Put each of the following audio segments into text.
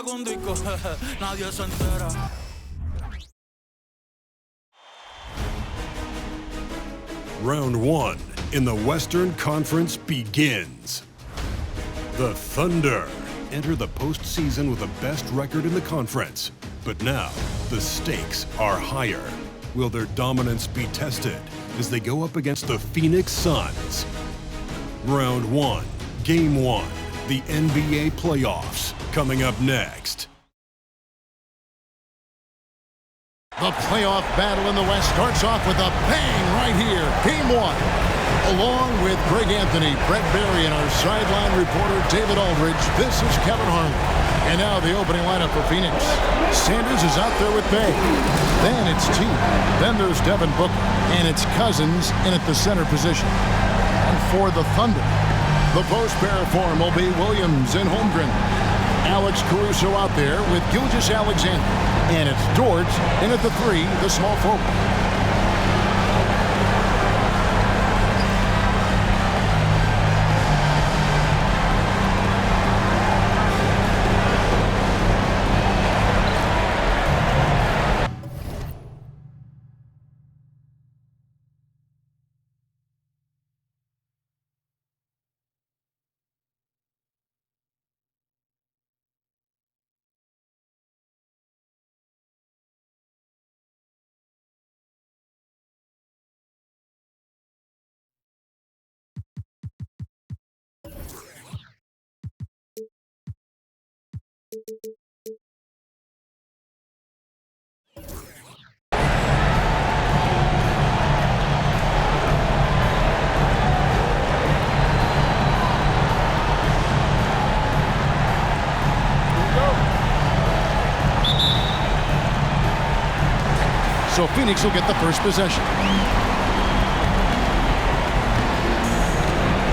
saco un disco, nadie se entera. Round one in the Western Conference begins. The Thunder enter the postseason with the best record in the conference. But now, the stakes are higher. Will their dominance be tested as they go up against the Phoenix Suns? Round one, Game 1, the NBA playoffs, coming up next. The playoff battle in the West starts off with a bang right here. Game 1. Along with Greg Anthony, Brett Barry, and our sideline reporter David Aldridge, this is Kevin Harlan. And now the opening lineup for Phoenix. Sanders is out there with Bay. Then it's T. Then there's Devin Booker. And it's Cousins in at the center position. And for the Thunder, the post pair form will be Williams and Holmgren. Alex Caruso out there with Gilgeous-Alexander. And it's Dort in at the 3, the small forward. So Phoenix will get the first possession.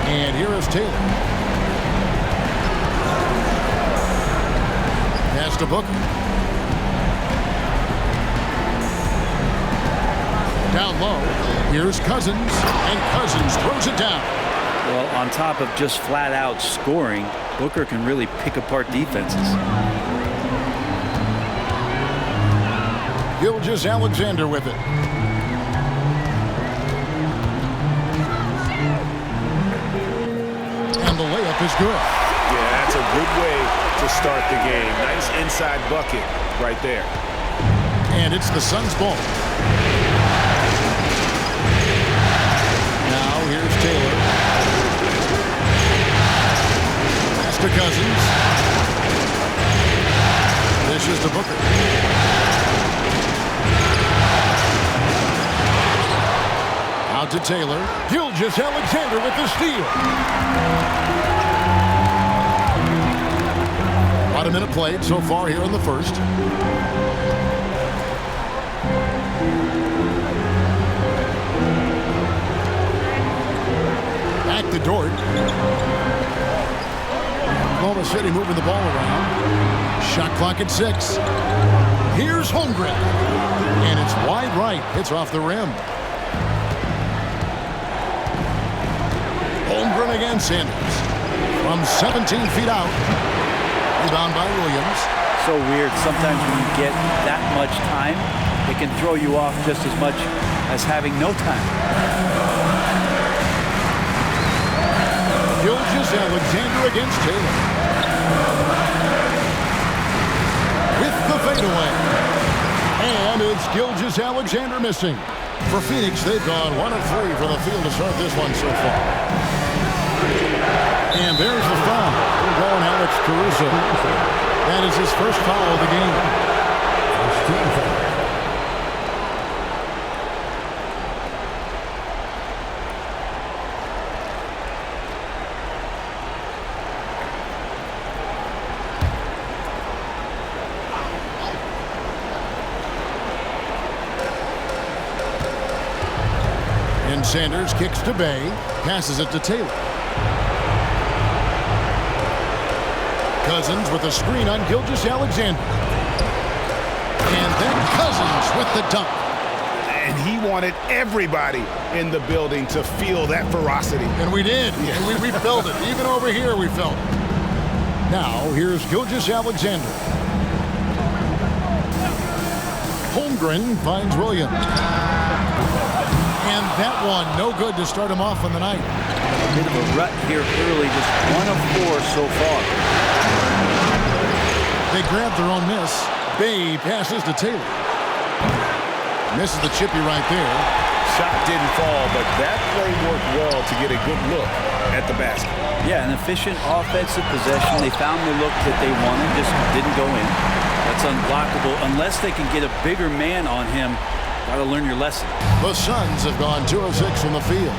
And here is Taylor. Pass to Booker. Down low. Here's Cousins. And Cousins throws it down. Well, on top of just flat out scoring, Booker can really pick apart defenses. Gilgeous-Alexander with it. And the layup is good. Yeah, that's a good way to start the game. Nice inside bucket right there. And it's the Suns' ball. Now here's Taylor. Pass to Cousins. Dishes to Booker. Out to Taylor. Gilgeous-Alexander with the steal. About a minute played so far here in the first. Back to Dort. Oklahoma City moving the ball around. Shot clock at 6. Here's Holmgren. And it's wide right. Hits off the rim. Holmgren against Sanders. From 17 feet out. Rebound by Williams. So weird. Sometimes when you get that much time, it can throw you off just as much as having no time. Gilgeous-Alexander against Taylor. With the fadeaway. And it's Gilgeous-Alexander missing. For Phoenix, they've gone 1 of 3 from the field to start this one so far. And there's the foul. We're going Alex Caruso. That is his first foul of the game. First team foul. And Sanders kicks to Bay, passes it to Taylor. Cousins with a screen on Gilgeous-Alexander. And then Cousins with the dunk. And he wanted everybody in the building to feel that ferocity. And we did. Yeah. And we felt it. Even over here we felt it. Now here's Gilgeous-Alexander. Holmgren finds Williams. And that one, no good to start him off on the night. A bit of a rut here early, just 1 of 4 so far. They grab their own miss. Bay passes to Taylor. Misses the chippy right there. Shot didn't fall, but that play worked well to get a good look at the basket. Yeah, an efficient offensive possession. They found the look that they wanted, just didn't go in. That's unblockable unless they can get a bigger man on him. Got to learn your lesson. The Suns have gone 2 of 6 from the field.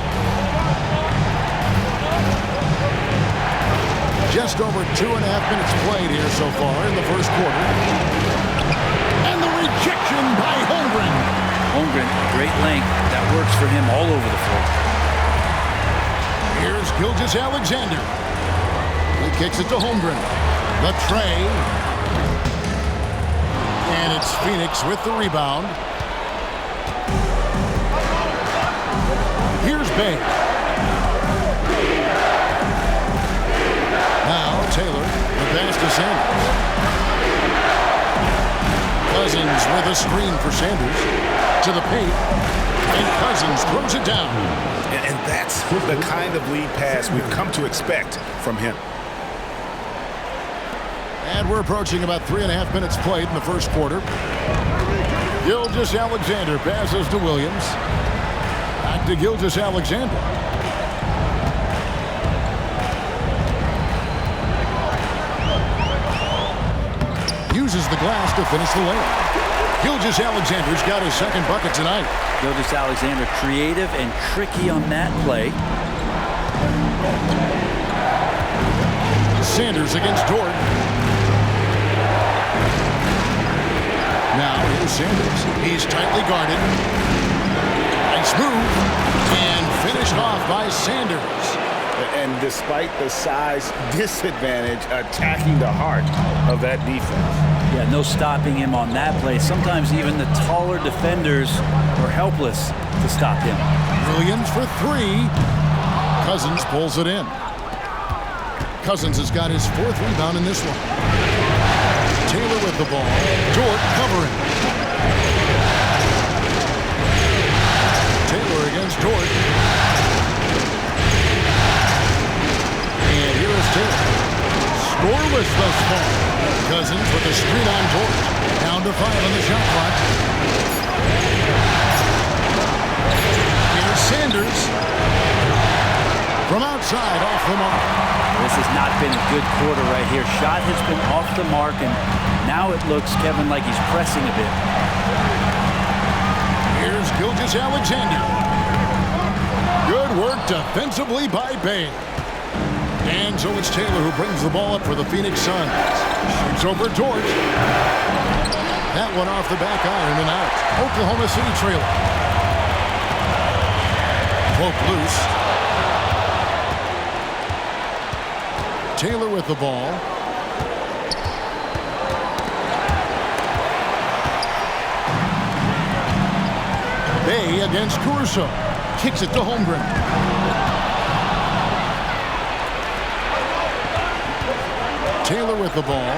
Just over 2.5 minutes played here so far in the first quarter. And the rejection by Holmgren. Holmgren, great length. That works for him all over the floor. Here's Gilgeous-Alexander. He kicks it to Holmgren. The tray. And it's Phoenix with the rebound. Here's Bay. Now Taylor, the pass to Sanders. Cousins with a screen for Sanders. To the paint. And Cousins throws it down. And that's the kind of lead pass we've come to expect from him. And we're approaching about 3.5 minutes played in the first quarter. Gilgeous-Alexander passes to Williams. Back to Gilgeous-Alexander. Uses the glass to finish the layup. Gilgeous-Alexander's got his second bucket tonight. Gilgeous-Alexander creative and tricky on that play. Sanders against Dort. Now here's Sanders. He's tightly guarded. Nice move. And finished off by Sanders. And despite the size disadvantage, attacking the heart of that defense. Yeah, no stopping him on that play. Sometimes even the taller defenders were helpless to stop him. Williams for 3. Cousins pulls it in. Cousins has got his 4th rebound in this one. Taylor with the ball. Dort covering. Taylor against Dort. And here is Taylor. Scoreless thus far. Cousins with a screen on Dort. Down to 5 on the shot clock. Here's Sanders. From outside, off the mark. This has not been a good quarter right here. Shot has been off the mark, and now it looks, Kevin, like he's pressing a bit. Here's Gilgeous-Alexander. Good work defensively by Bay. And so it's Taylor who brings the ball up for the Phoenix Suns. Shoots over Dort. That one off the back iron and out. Oklahoma City trailing. Poke loose. Taylor with the ball. Bay against Caruso. Kicks it to Holmgren. Taylor with the ball.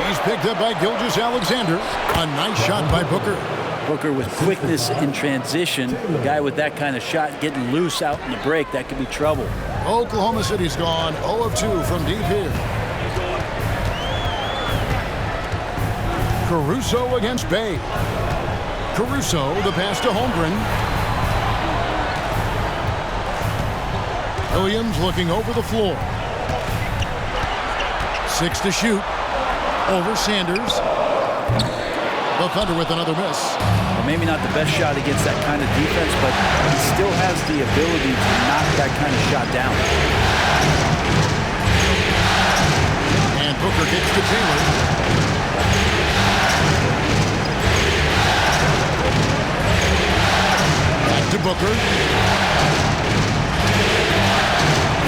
He's picked up by Gilgeous-Alexander. A nice shot by Booker. Booker with quickness in transition. A guy with that kind of shot getting loose out in the break, that could be trouble. Oklahoma City's gone 0 of 2 from deep here. Caruso against Bay. Caruso, the pass to Holmgren. Williams looking over the floor. 6 to shoot. Over Sanders. The Thunder with another miss. Well, maybe not the best shot against that kind of defense, but he still has the ability to knock that kind of shot down. And Booker gets to Taylor. Back to Booker.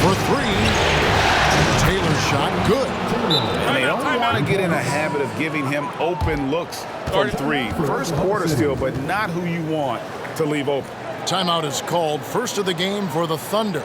For 3. Taylor's shot, good. And they don't want to get in a habit of giving him open looks from 3. First quarter still, but not who you want to leave open. Timeout is called. First of the game for the Thunder.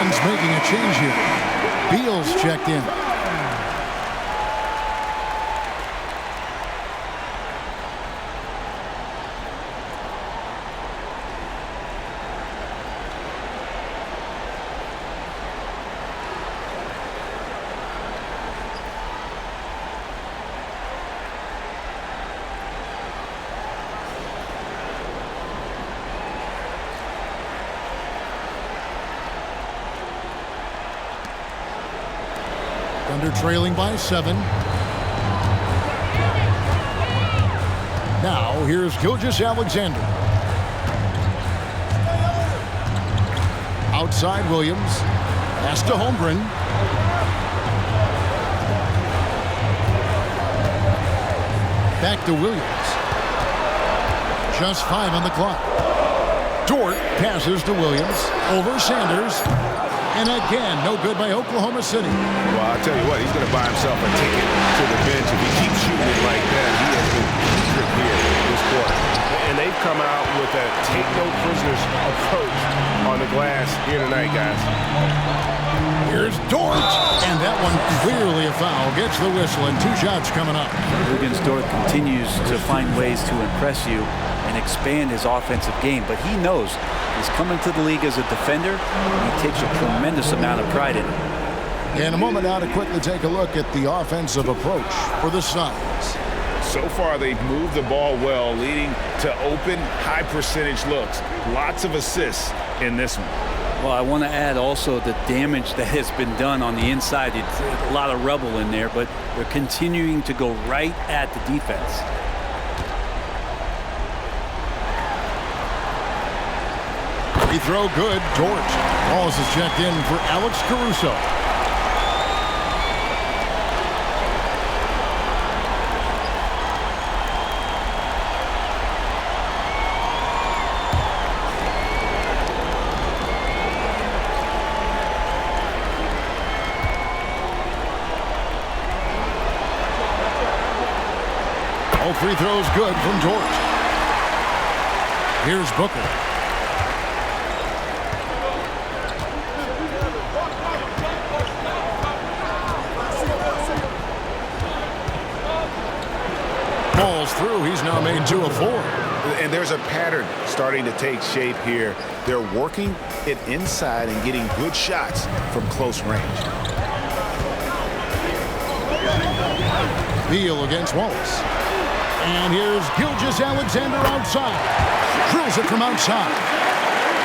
Suns making a change here. Beal's checked in. Thunder trailing by 7. Now here's Gilgeous-Alexander. Outside Williams. Pass to Holmgren. Back to Williams. Just 5 on the clock. Dort passes to Williams. Over Sanders. And again, no good by Oklahoma City. Well, I'll tell you what, he's going to buy himself a ticket to the bench if he keeps shooting it like that. He has been putrid here this quarter. And they've come out with a take-no-prisoners approach on the glass here tonight, guys. Here's Dort. And that one clearly a foul. Gets the whistle and 2 shots coming up. Luguentz Dort continues to find ways to impress you and expand his offensive game, but he knows he's coming to the league as a defender, and he takes a tremendous amount of pride in it. In a moment now to quickly take a look at the offensive approach for the Suns. So far, they've moved the ball well, leading to open, high-percentage looks. Lots of assists in this one. Well, I want to add also the damage that has been done on the inside. It's a lot of rubble in there, but they're continuing to go right at the defense. Free throw good. Dort. Balls is checked in for Alex Caruso. All free throws good from Dort. Here's Booker. Falls through. He's now made 2 of 4. And there's a pattern starting to take shape here. They're working it inside and getting good shots from close range. Beal against Wallace. And here's Gilgeous-Alexander outside. Drills it from outside.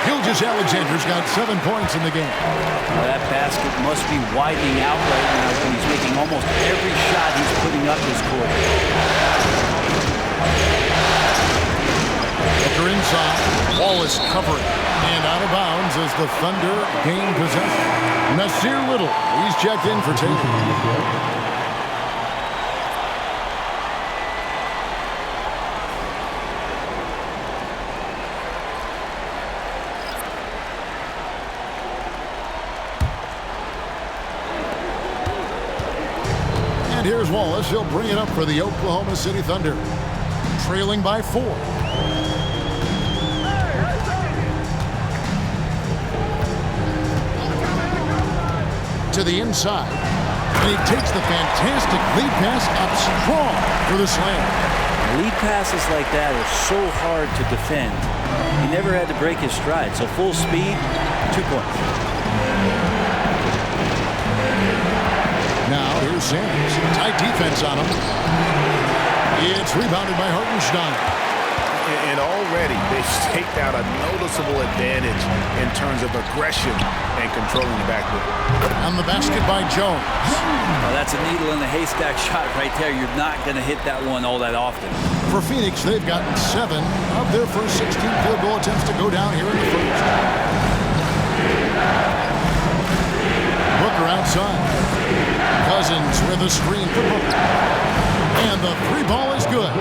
Gilgeous-Alexander's got 7 points in the game. Well, that basket must be widening out right now when he's making almost every shot he's putting up this quarter. Booker inside. Wallace covering. And out of bounds as the Thunder gain possession. Nasir Little. He's checked in for Tatum. Here's Wallace. He'll bring it up for the Oklahoma City Thunder. Trailing by 4. To the inside. And he takes the fantastic lead pass up strong for the slam. Lead passes like that are so hard to defend. He never had to break his stride. So full speed, 2 points. Now here's Sanders. Tight defense on him. It's rebounded by Hartenstein. And already they've staked out a noticeable advantage in terms of aggression and controlling the backcourt. On the basket by Jones. Well, that's a needle in the haystack shot right there. You're not going to hit that one all that often. For Phoenix, they've gotten 7 of their first 16 field goal attempts to go down here in the first. Booker outside. Cousins with a screen for Booker. And the 3-ball is good.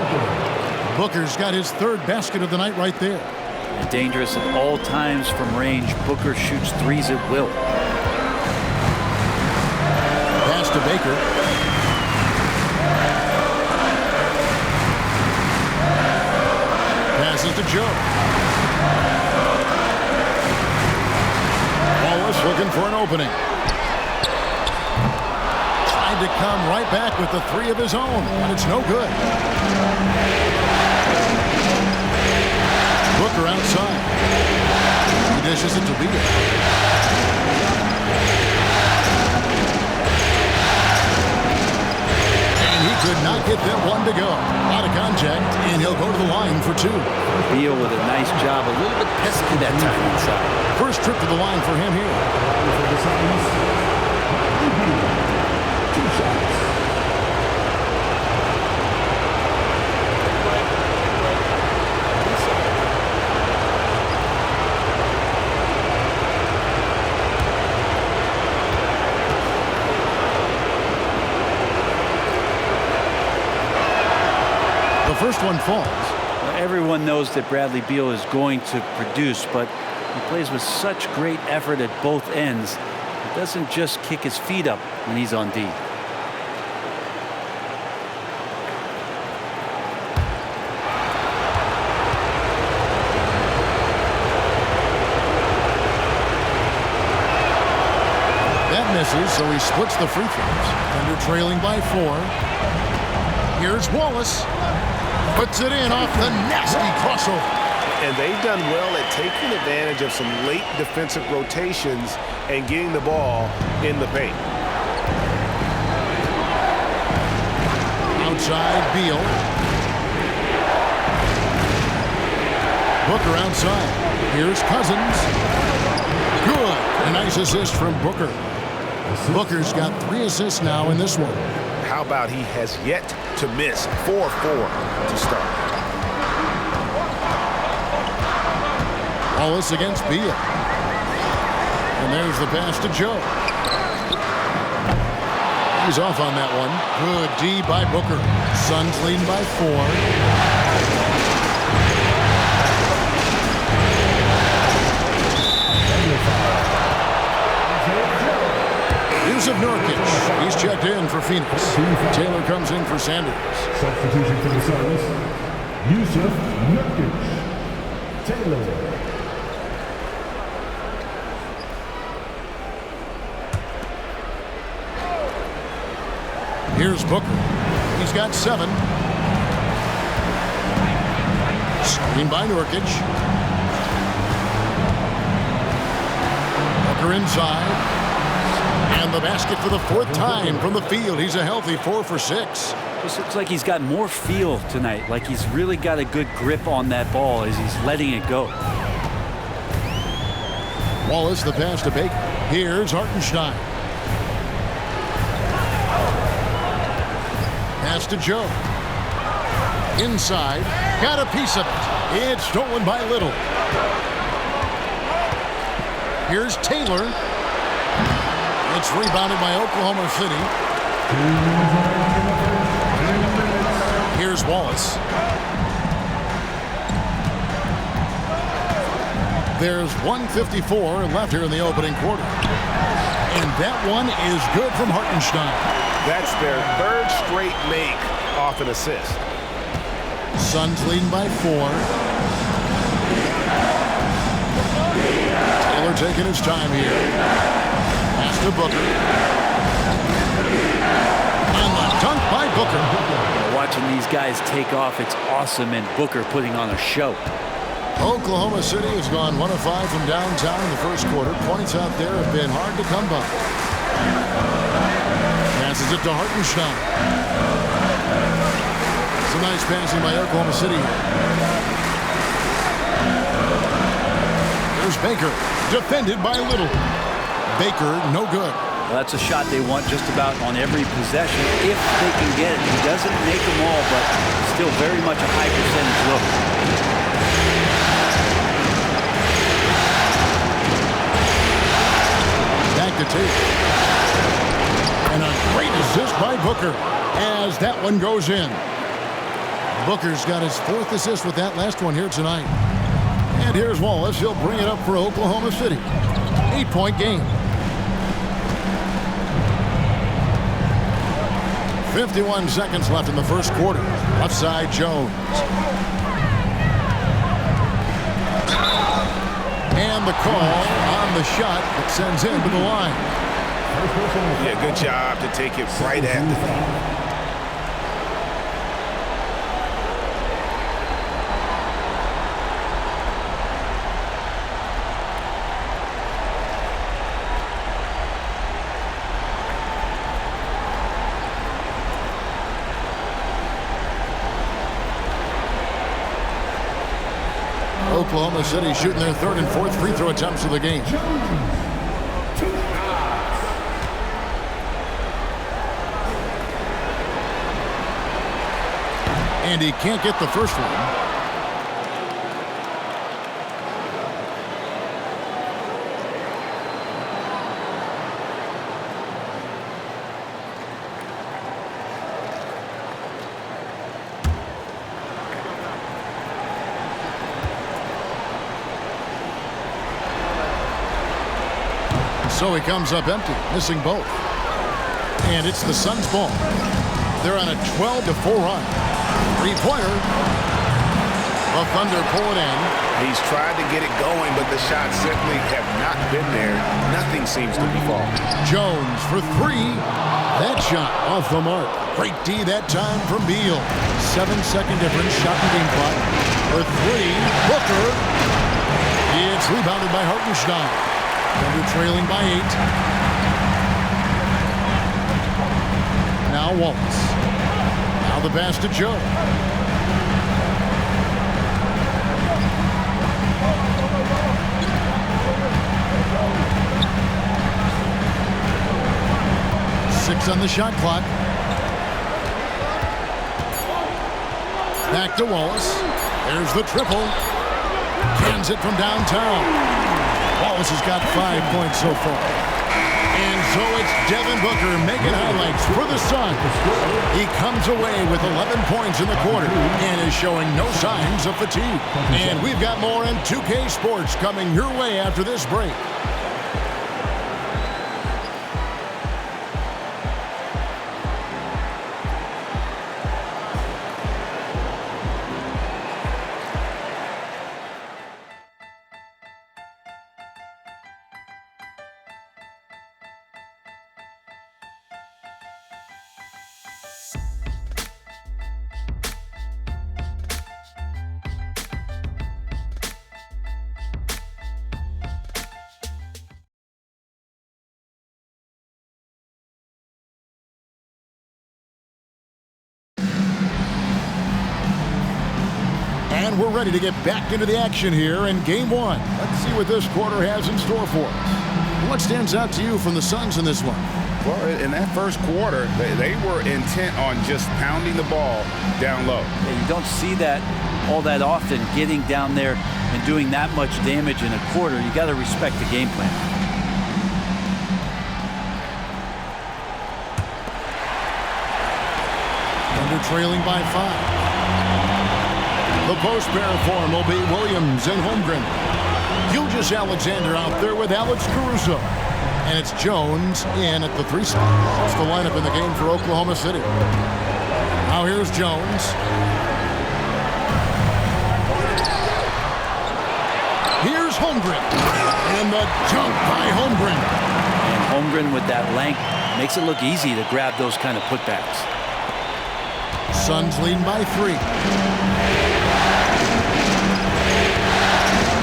Booker's got his 3rd basket of the night right there. Dangerous at all times from range. Booker shoots 3s at will. Pass to Baker. Passes to Joe. Wallace looking for an opening. Tried to come right back with the three of his own, and it's no good. Booker outside. He dishes it to Beal. And he could not get that one to go. Out of contact, and he'll go to the line for two. Beal with a nice job. A little bit pesky that time inside. First trip to the line for him here. The first one falls. Everyone knows that Bradley Beal is going to produce, but he plays with such great effort at both ends. He doesn't just kick his feet up when he's on D. That misses, so he splits the free throws. Thunder trailing by 4. Here's Wallace. Puts it in off the nasty crossover. And they've done well at taking advantage of some late defensive rotations and getting the ball in the paint. Outside, Beal. Booker outside. Here's Cousins. Good. A nice assist from Booker. Booker's got 3 assists now in this one. How about he has yet to miss 4-4 to start. Wallace against Beal. And there's the pass to Joe. He's off on that one. Good D by Booker. Suns leading by 4. Yusuf Nurkic. He's checked in for Phoenix. Taylor comes in for Sanders. Substitution for the Suns, Yusuf Nurkic. Taylor. Here's Booker. He's got 7. Screen by Nurkic. Booker inside. And the basket for the 4th time from the field. He's a healthy 4 for 6. This looks like he's got more feel tonight, like he's really got a good grip on that ball as he's letting it go. Wallace, the pass to Baker. Here's Hartenstein. Pass to Joe. Inside. Got a piece of it. It's stolen by Little. Here's Taylor. It's rebounded by Oklahoma City. Here's Wallace. There's 1:54 left here in the opening quarter. And that one is good from Hartenstein. That's their 3rd straight make off an assist. Suns leading by 4. Taylor taking his time here. Pass to Booker. And the dunk by Booker. Watching these guys take off, it's awesome, and Booker putting on a show. Oklahoma City has gone 1 of 5 from downtown in the first quarter. Points out there have been hard to come by. Passes it to Hartenstein. Some nice passing by Oklahoma City. There's Baker, defended by Little. Baker, no good. Well, that's a shot they want just about on every possession if they can get it. He doesn't make them all, but still very much a high percentage look. Back to Taylor. And a great assist by Booker as that one goes in. Booker's got his 4th assist with that last one here tonight. And here's Wallace. He'll bring it up for Oklahoma City. 8-point game. 51 seconds left in the first quarter. Left side, Jones. And the call on the shot that sends him to the line. Yeah, good job to take it right at the feet. Oklahoma City shooting their third and fourth free throw attempts of the game. And he can't get the first one. So he comes up empty, missing both. And it's the Suns' ball. They're on a 12-4 run. Three-pointer. The Thunder pull it in. He's tried to get it going, but the shots simply have not been there. Nothing seems to be falling. Jones for three. That shot off the mark. Great D that time from Beal. 7-second difference, shot and game clock. For three, Booker. It's rebounded by Hartenstein. Thunder trailing by 8. Now Wallace. Now the pass to Joe. Six on the shot clock. Back to Wallace. There's the triple. Cans it from downtown. Wallace has got 5 points so far. And so it's Devin Booker making highlights for the Suns. He comes away with 11 points in the quarter and is showing no signs of fatigue. And we've got more in 2K Sports coming your way after this break. And we're ready to get back into the action here in Game 1. Let's see what this quarter has in store for us. What stands out to you from the Suns in this one? Well, in that first quarter, they were intent on just pounding the ball down low. Yeah, you don't see that all that often, getting down there and doing that much damage in a quarter. You got to respect the game plan. Thunder trailing by 5. The post pair form will be Williams and Holmgren. Gilgeous-Alexander out there with Alex Caruso. And it's Jones in at the 3 spot. That's the lineup in the game for Oklahoma City. Now here's Jones. Here's Holmgren. And the dunk by Holmgren. And Holmgren with that length makes it look easy to grab those kind of putbacks. Suns leading by 3.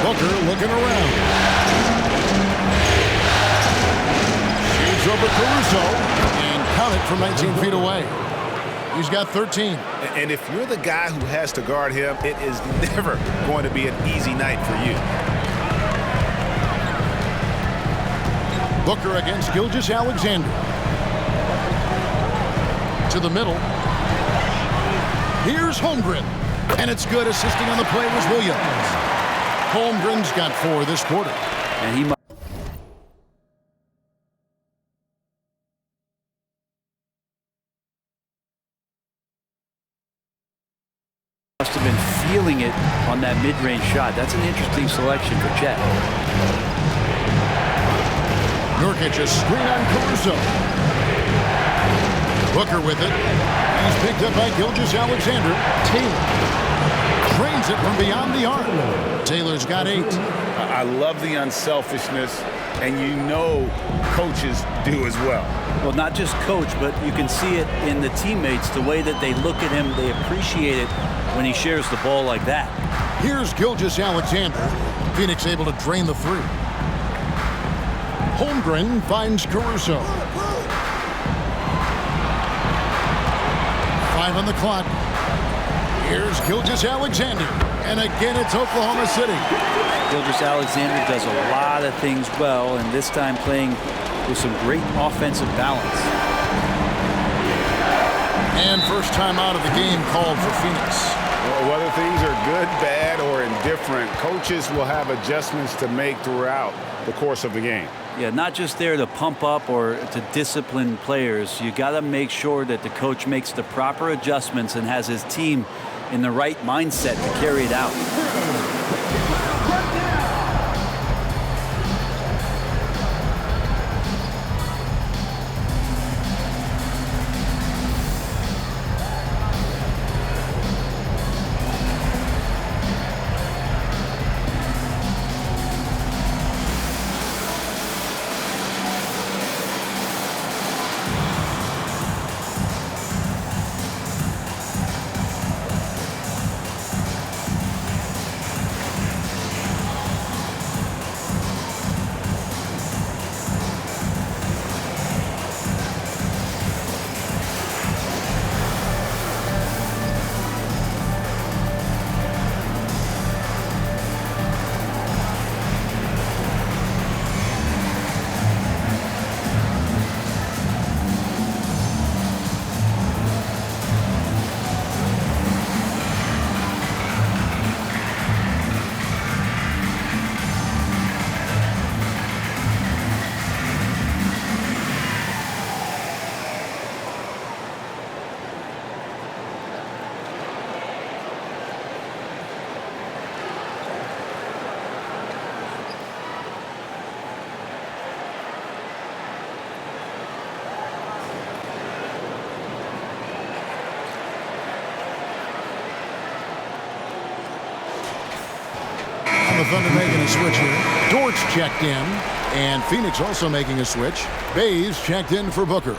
Booker looking around. Shoots over Caruso and count it from 19 feet away. He's got 13. And if you're the guy who has to guard him, it is never going to be an easy night for you. Booker against Gilgeous-Alexander. To the middle. Here's Holmgren. And it's good. Assisting on the play was Williams. Holmgren's got 4 this quarter. And he must have been feeling it on that mid-range shot. That's an interesting selection for Chet. Nurkic a screen on Caruso. Booker with it. He's picked up by Gilgeous-Alexander. Taylor drains it from beyond the arc. Taylor's got 8. I love the unselfishness and you know coaches do as well. Well, not just coach, but you can see it in the teammates, the way that they look at him. They appreciate it when he shares the ball like that. Here's Gilgeous-Alexander. Phoenix able to drain the three. Holmgren finds Caruso. 5 on the clock. Here's Gilgeous-Alexander. And again, it's Oklahoma City. Gilgeous-Alexander does a lot of things well, and this time playing with some great offensive balance. And first time out of the game called for Phoenix. Well, whether things are good, bad, or indifferent, coaches will have adjustments to make throughout the course of the game. Yeah, not just there to pump up or to discipline players. You got to make sure that the coach makes the proper adjustments and has his team in the right mindset to carry it out. The Thunder making a switch here. Dortz checked in, and Phoenix also making a switch. Bays checked in for Booker.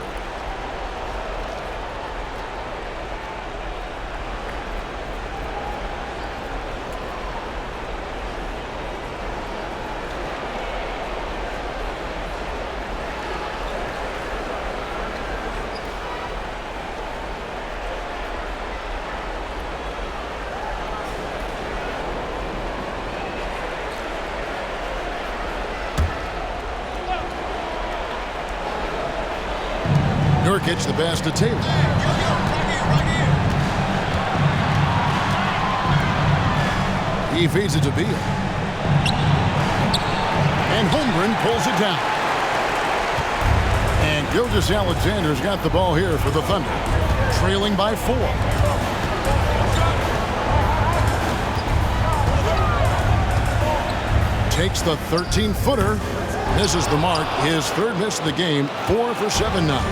Nurkic the pass to Taylor. He feeds it to Beal. And Holmgren pulls it down. And Gilgeous-Alexander's got the ball here for the Thunder. Trailing by 4. Takes the 13-footer. Misses the mark. His third miss of the game. 4 for 7 now.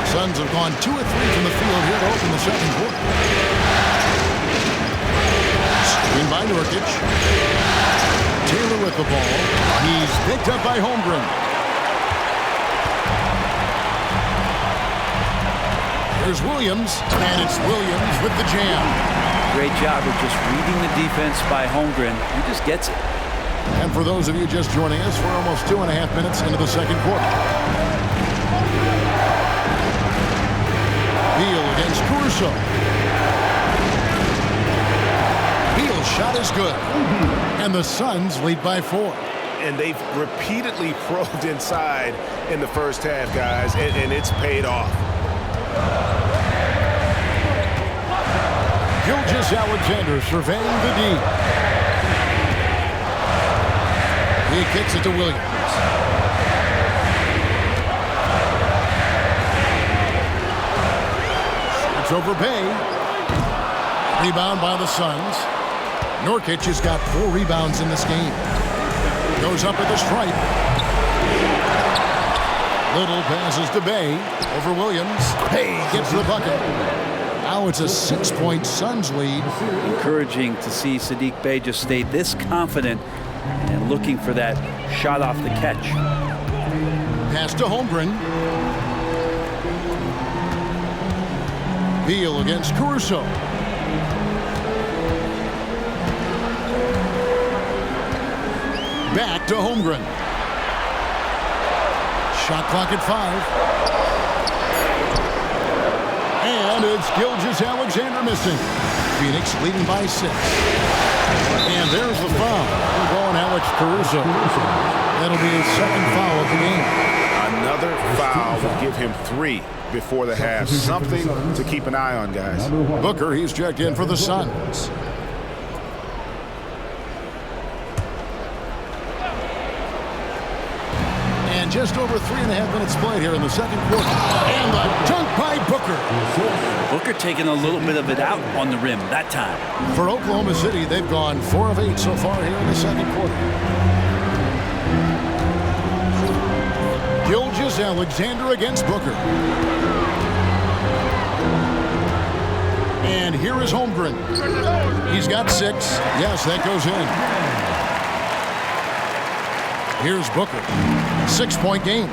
Suns have gone 2 of 3 from the field here to open the second quarter. Screen by Nurkic. Taylor with the ball. He's picked up by Holmgren. Here's Williams, and it's Williams with the jam. Great job of just reading the defense by Holmgren. He just gets it. And for those of you just joining us, we're almost 2.5 minutes into the second quarter. Beal against Caruso. Beal's shot is good. And the Suns lead by 4. And they've repeatedly probed inside in the first half, guys, and it's paid off. Gilgeous-Alexander surveying the D. He kicks it to Williams. It's over Bay. Rebound by the Suns. Nurkic has got 4 rebounds in this game. Goes up at the stripe. Little passes to Bay. Over Williams. Bay gets the bucket. Now it's a 6-point Suns lead. Encouraging to see Saddiq Bey just stay this confident and looking for that shot off the catch. Pass to Holmgren. Beal against Caruso. Back to Holmgren. Shot clock at 5. And it's Gilgeous-Alexander missing. Phoenix leading by 6. And there's the foul. We're going Alex Caruso. That'll be his second foul of the game. Another foul will give him 3 before the half. Something to keep an eye on, guys. Booker, he's checked in for the Suns. And just over 3.5 minutes played here in the second quarter. And the dunk by Booker. Booker taking a little bit of it out on the rim that time. For Oklahoma City, they've gone 4 of 8 so far here in the second quarter. Gilgeous-Alexander against Booker. And here is Holmgren. He's got 6. Yes, that goes in. Here's Booker. 6-point game.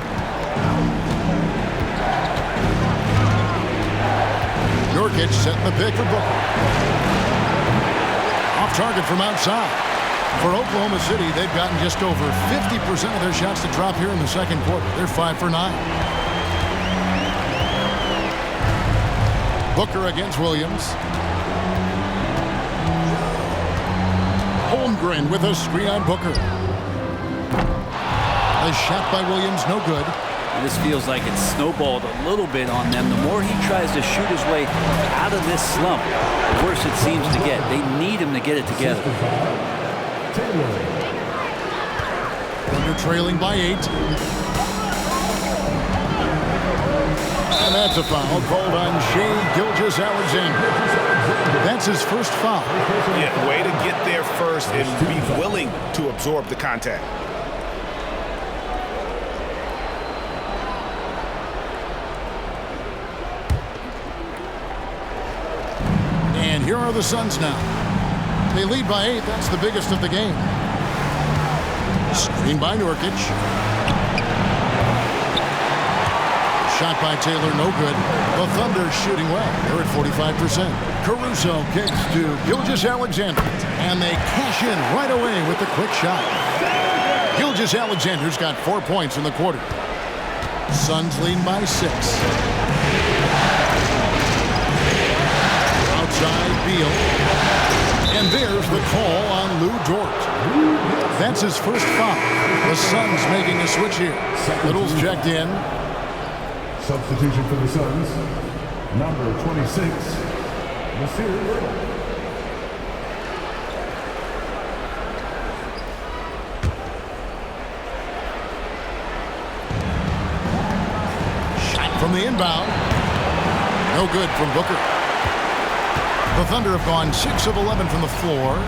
Nurkic setting the pick for Booker. Off target from outside. For Oklahoma City, they've gotten just over 50% of their shots to drop here in the second quarter. They're 5 for 9. Booker against Williams. Holmgren with a screen on Booker. A shot by Williams, no good. This feels like it's snowballed a little bit on them. The more he tries to shoot his way out of this slump, the worse it seems to get. They need him to get it together. Thunder trailing by 8. And that's a foul called on Shai Gilgeous-Alexander. That's his first foul. Yeah, way to get there first and be willing to absorb the contact. And here are the Suns now. They lead by 8. That's the biggest of the game. Screen by Nurkic. Shot by Taylor, no good. The Thunder shooting well. They're at 45%. Caruso kicks to Gilgeous-Alexander. And they cash in right away with the quick shot. Gilgeous-Alexander's got 4 points in the quarter. Suns leading by 6. Outside Beal. And there's the call on Lou Dort. That's his first foul. The Suns making a switch here. Little's checked in. Substitution for the Suns, number 26, Nasir Little. Shot from the inbound. No good from Booker. The Thunder have gone 6 of 11 from the floor.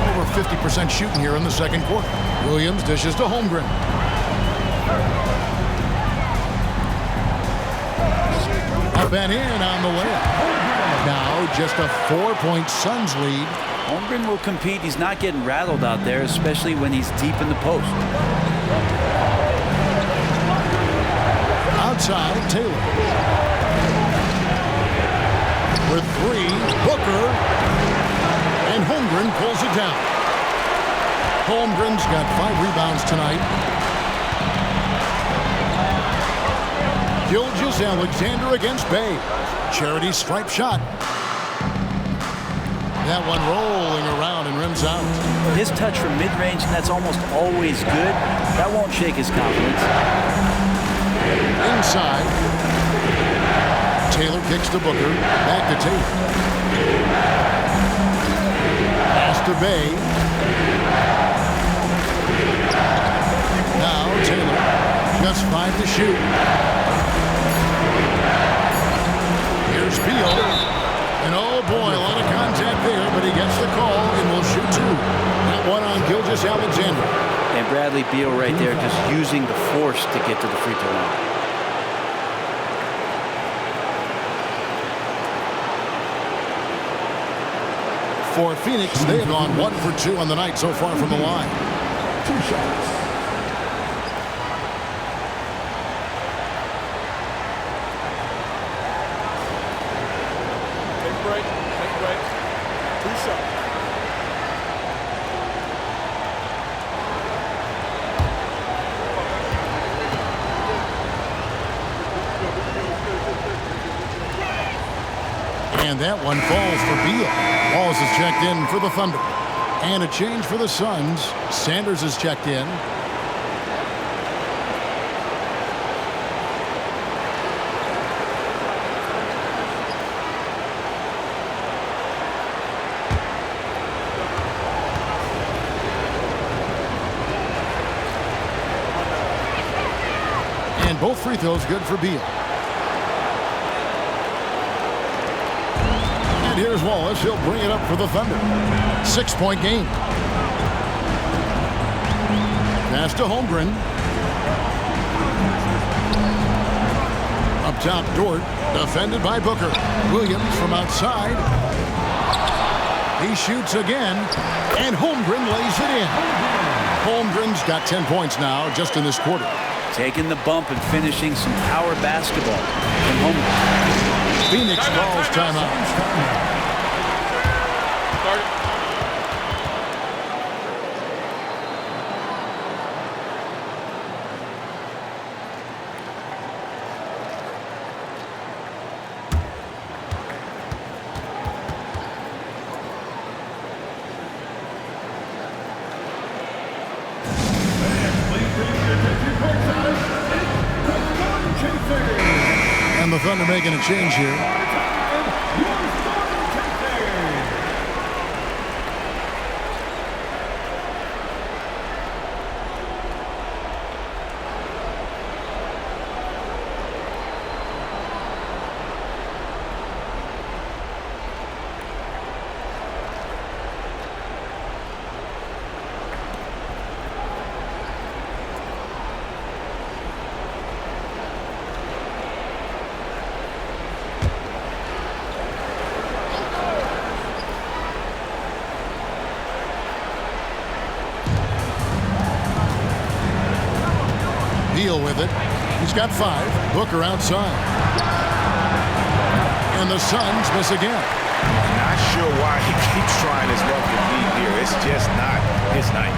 Over 50% shooting here in the second quarter. Williams dishes to Holmgren. Up and in on the layup. Now just a 4-point Suns lead. Holmgren will compete. He's not getting rattled out there, especially when he's deep in the post. Outside, Taylor. With 3, Booker. And Holmgren pulls it down. Holmgren's got 5 rebounds tonight. Gilgeous-Alexander against Bay. Charity stripe shot. That one rolling around and rims out. His touch from mid-range, and that's almost always good. That won't shake his confidence. Inside. Taylor kicks to Booker. Back to Taylor. Pass to Bay. Now Taylor. Just 5 to shoot. Here's Beal. And oh boy, a lot of contact there, but he gets the call and will shoot 2. That one on Gilgeous-Alexander. And Bradley Beal right there just using the force to get to the free throw line. For Phoenix, they have gone 1 for 2 on the night so far from the line. 2 shots. And that one falls for Beal. Wallace is checked in for the Thunder. And a change for the Suns. Sanders is checked in. And both free throws good for Beal. And here's Wallace. He'll bring it up for the Thunder. 6-point game. Pass to Holmgren. Up top, Dort. Defended by Booker. Williams from outside. He shoots again. And Holmgren lays it in. Holmgren's got 10 points now just in this quarter. Taking the bump and finishing some power basketball from Holmgren. Phoenix calls timeout. And the Thunder making a change here. Beal with it. He's got 5. Booker outside. And the Suns miss again. Not sure why he keeps trying his luck to beat here. It's just not his night.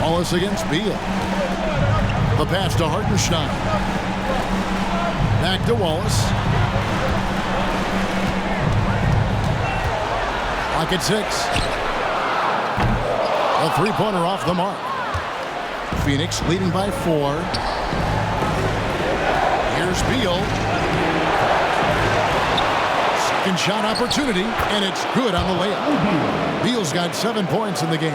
Wallace against Beal. The pass to Hartenstein. Back to Wallace. Clock at 6. A three-pointer off the mark. Phoenix leading by 4. Here's Beal. Second shot opportunity, and it's good on the layup. Beal's got 7 points in the game.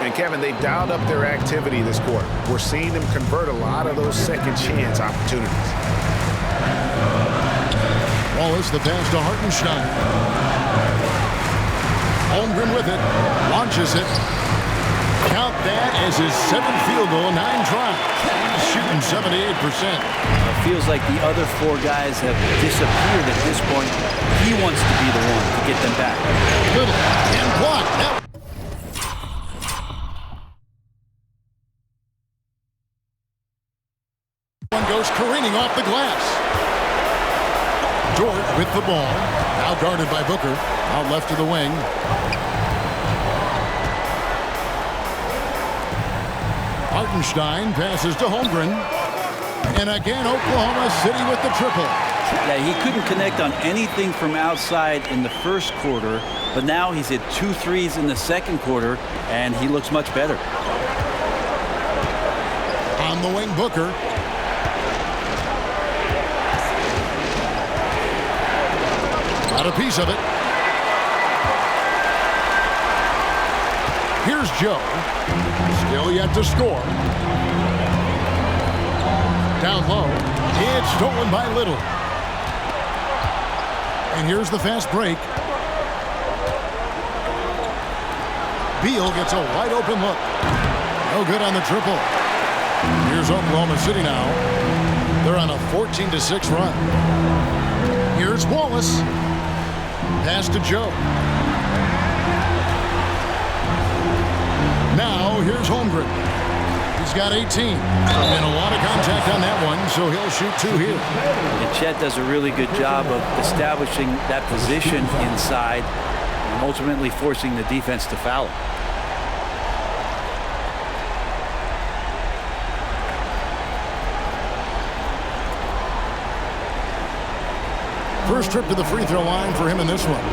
And Kevin, they've dialed up their activity this quarter. We're seeing them convert a lot of those second chance opportunities. Wallace, the pass to Hartenstein. Holmgren with it. Launches it. Count that as his 7th field goal, 9 tries. Shooting 78%. It feels like the other 4 guys have disappeared at this point. He wants to be the one to get them back. Little and blocked. Now one goes careening off the glass. Dort with the ball. Now guarded by Booker. Out left to the wing. Hartenstein passes to Holmgren. And again, Oklahoma City with the triple. Yeah, he couldn't connect on anything from outside in the first quarter, but now he's hit 2 threes in the second quarter, and he looks much better. On the wing, Booker. Got a piece of it. Here's Joe. Still yet to score. Down low. It's stolen by Little. And here's the fast break. Beal gets a wide open look. No good on the triple. Here's Oklahoma City now. They're on a 14-6 run. Here's Wallace. Pass to Joe. Now here's Holmgren. He's got 18. And a lot of contact on that one, so he'll shoot 2 here. And Chet does a really good job of establishing that position inside and ultimately forcing the defense to foul him. First trip to the free throw line for him in this one.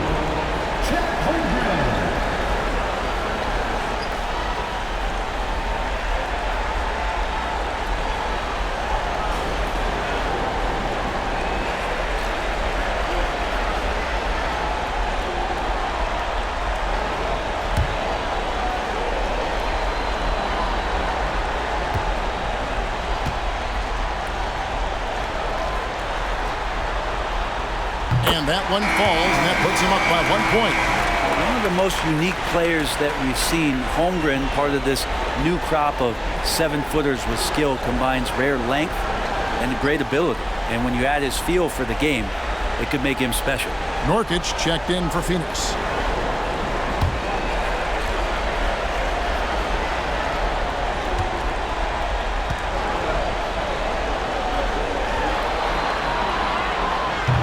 And that one falls, and that puts him up by 1 point. One of the most unique players that we've seen. Holmgren, part of this new crop of 7-footers with skill, combines rare length and great ability. And when you add his feel for the game, it could make him special. Nurkic checked in for Phoenix.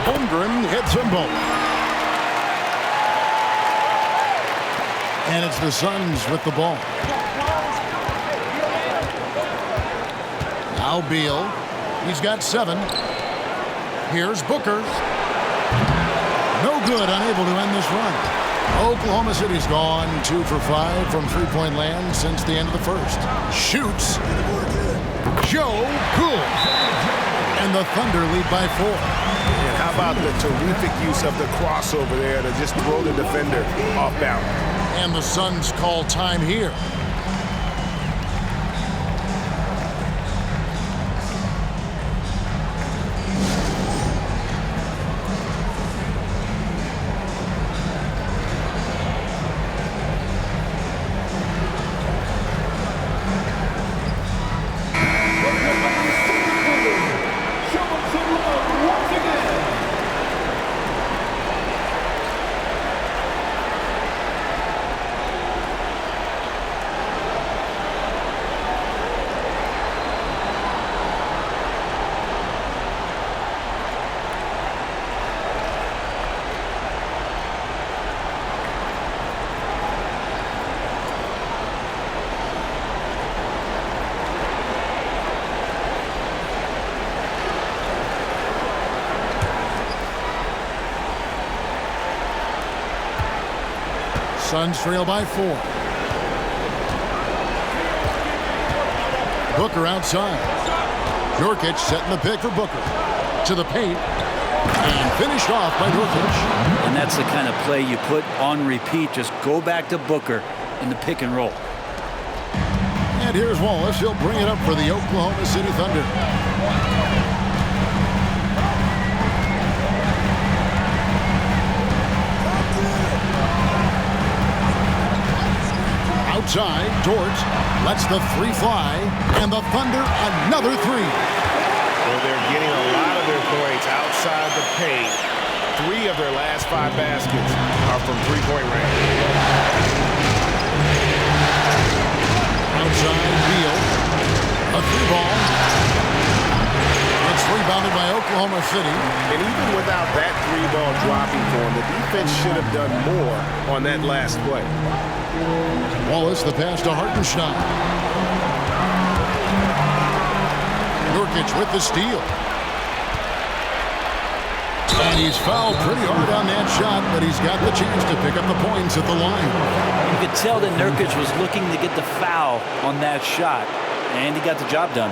Holmgren hits them both. And it's the Suns with the ball. Now Beal. He's got 7. Here's Booker. No good, unable to end this run. Oklahoma City's gone 2 for 5 from three-point land since the end of the first. Shoots. Joe Cool. And the Thunder lead by 4. And how about the terrific use of the crossover there to just throw the defender off balance. And the Suns call time here. Suns trail by 4. Booker outside. Nurkic setting the pick for Booker. To the paint. And finished off by Nurkic. And that's the kind of play you put on repeat. Just go back to Booker in the pick and roll. And here's Wallace. He'll bring it up for the Oklahoma City Thunder. Outside, Dort lets the 3 fly, and the Thunder another 3. Well, they're getting a lot of their points outside the paint. 3 of their last 5 baskets are from three-point range. Outside, Beal. A 3-ball. It's rebounded by Oklahoma City. And even without that 3-ball dropping for them, the defense should have done more on that last play. Wallace, the pass to Hartenstein. Nurkic with the steal. And he's fouled pretty hard on that shot, but he's got the chance to pick up the points at the line. You could tell that Nurkic was looking to get the foul on that shot, and he got the job done.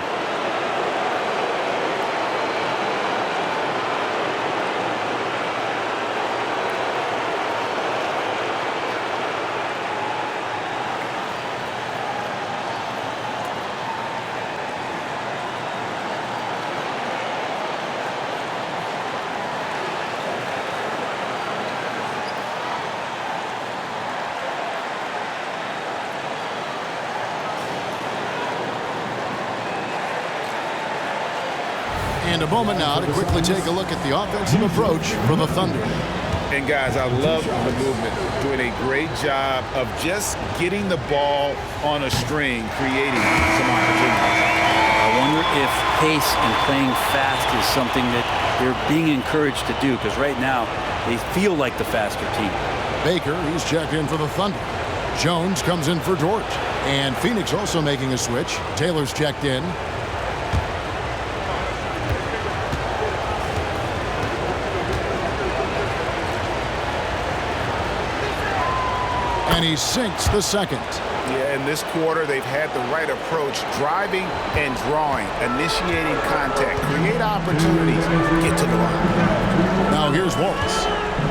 And a moment now to quickly take a look at the offensive approach for the Thunder. And guys, I love the movement. Doing a great job of just getting the ball on a string, creating some opportunities. I wonder if pace and playing fast is something that they're being encouraged to do, because right now they feel like the faster team. Baker, he's checked in for the Thunder. Jones comes in for Dort. And Phoenix also making a switch. Taylor's checked in. And he sinks the second. Yeah, in this quarter, they've had the right approach, driving and drawing, initiating contact, create opportunities, get to the line. Now here's Waltz.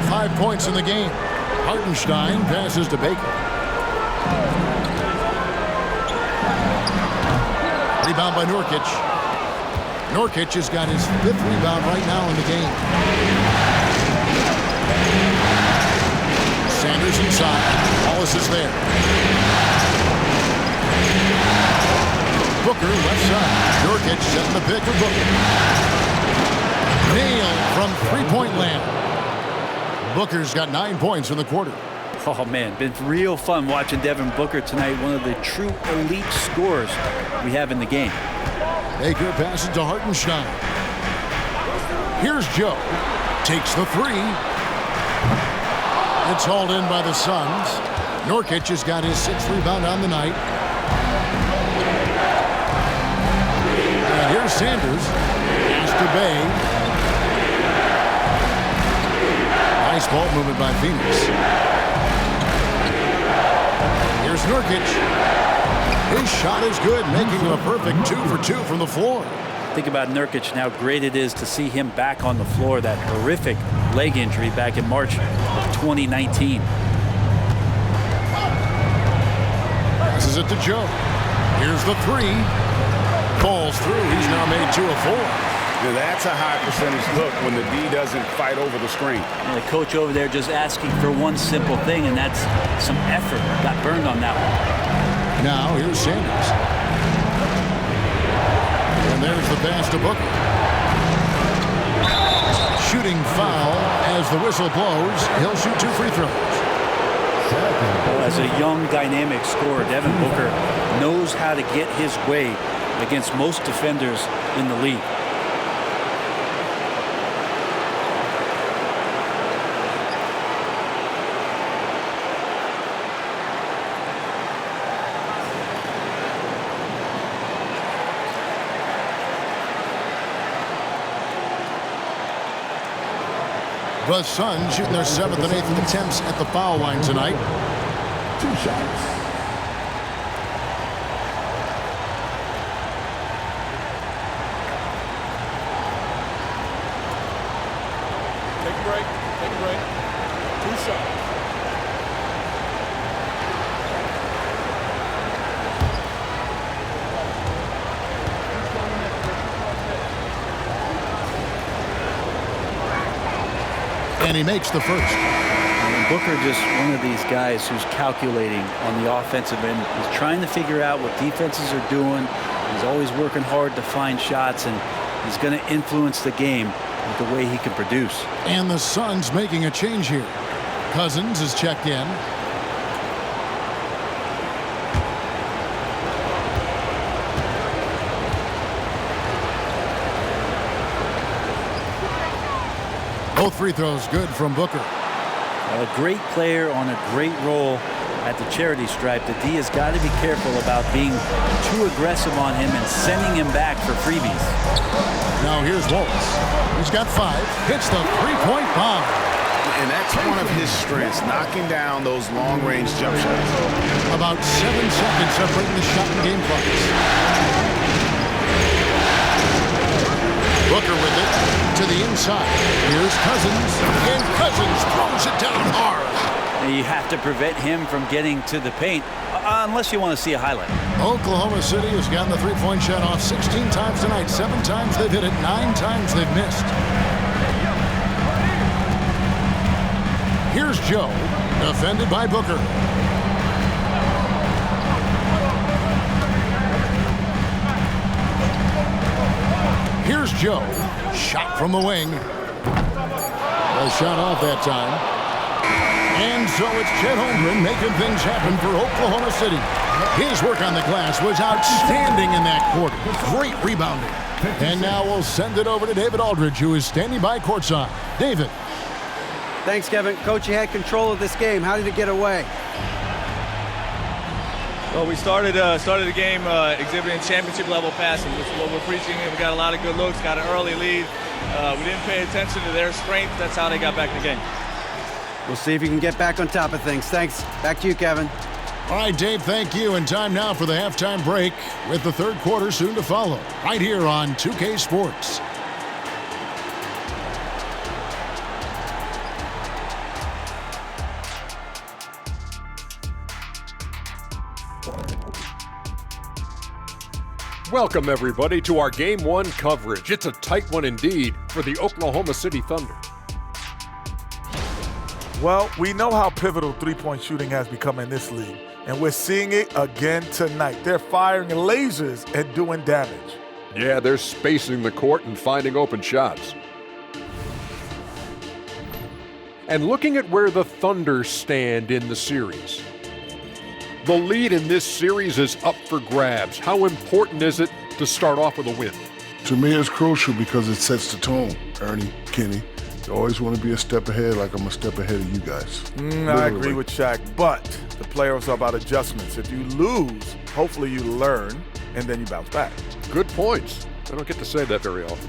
5 points in the game. Hartenstein passes to Baker. Rebound by Nurkic. Nurkic has got his 5th rebound right now in the game. Sanders inside. Wallace is there. Booker left side. Nurkic setting the pick for Booker. Nailed from three-point land. Booker's got 9 points in the quarter. Oh, man, been real fun watching Devin Booker tonight. One of the true elite scorers we have in the game. Baker passes to Hartenstein. Here's Joe. Takes the three. It's hauled in by the Suns. Nurkic has got his 6th rebound on the night. And here's Sanders. Pass to Bay. Nice ball movement by Phoenix. Here's Nurkic. His shot is good, making it a perfect 2 for 2 from the floor. Think about Nurkic and how great it is to see him back on the floor. That horrific leg injury back in March of 2019. Passes it to Joe. Here's the three. Falls through. He's now made 2 of 4. Now that's a high percentage look when the D doesn't fight over the screen. And the coach over there just asking for one simple thing, and that's some effort. Got burned on that one. Now here's Sanders. And there's the pass to Booker. Shooting foul as the whistle blows. He'll shoot 2 free throws. As a young, dynamic scorer, Devin Booker knows how to get his way against most defenders in the league. The Suns shooting their 7th and 8th attempts at the foul line tonight. 2 shots. Take a break. Take a break. 2 shots. And he makes the first. And Booker just one of these guys who's calculating on the offensive end. He's trying to figure out what defenses are doing. He's always working hard to find shots, and he's going to influence the game with the way he can produce. And the Suns making a change here. Cousins is checked in. Both free throws good from Booker. A great player on a great role at the charity stripe. The D has got to be careful about being too aggressive on him and sending him back for freebies. Now here's Waltz. He's got 5. Hits the three-point bomb. And that's one of his strengths, knocking down those long-range jump shots. About 7 seconds separating the shot and game clocks. Booker with it to the inside. Here's Cousins, and Cousins throws it down hard. And you have to prevent him from getting to the paint, unless you want to see a highlight. Oklahoma City has gotten the three-point shot off 16 times tonight. 7 times they've hit it, 9 times they've missed. Here's Joe, defended by Booker. Here's Joe. Shot from the wing. A shot off that time. And so it's Chet Holmgren making things happen for Oklahoma City. His work on the glass was outstanding in that quarter. Great rebounding. And now we'll send it over to David Aldridge, who is standing by courtside. David. Thanks, Kevin. Coach, you had control of this game. How did it get away? Well, we started the game exhibiting championship-level passing, which is what we're preaching. We got a lot of good looks, got an early lead. We didn't pay attention to their strength. That's how they got back in the game. We'll see if you can get back on top of things. Thanks. Back to you, Kevin. All right, Dave, thank you. And time now for the halftime break with the third quarter soon to follow. Right here on 2K Sports. Welcome, everybody, to our Game 1 coverage. It's a tight one indeed for the Oklahoma City Thunder. Well, we know how pivotal three-point shooting has become in this league, and we're seeing it again tonight. They're firing lasers and doing damage. Yeah, they're spacing the court and finding open shots. And looking at where the Thunder stand in the series. The lead in this series is up for grabs. How important is it to start off with a win? To me, it's crucial because it sets the tone. Ernie, Kenny, you always want to be a step ahead, like I'm a step ahead of you guys. I agree with Shaq, but the playoffs are about adjustments. If you lose, hopefully you learn, and then you bounce back. Good points. I don't get to say that very often.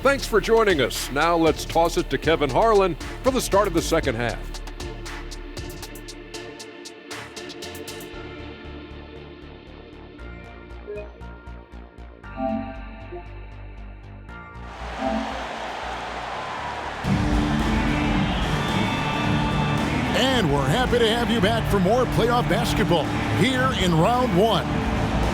Thanks for joining us. Now let's toss it to Kevin Harlan for the start of the second half. And we're happy to have you back for more playoff basketball here in round one.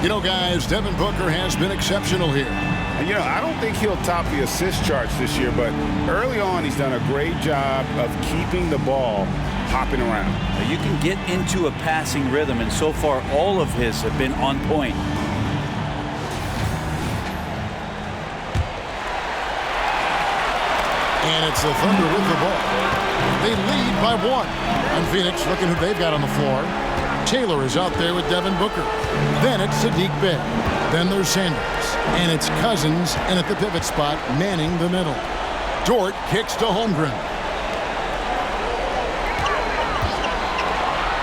You know, guys, Devin Booker has been exceptional here. And, you know, I don't think he'll top the assist charts this year, but early on he's done a great job of keeping the ball hopping around. You can get into a passing rhythm, and so far all of his have been on point. And it's the Thunder with the ball. They lead by one. And Phoenix looking who they've got on the floor. Taylor is out there with Devin Booker. Then it's Sadiq Bey. Then there's Sanders. And it's Cousins, and at the pivot spot, manning the middle. Dort kicks to Holmgren.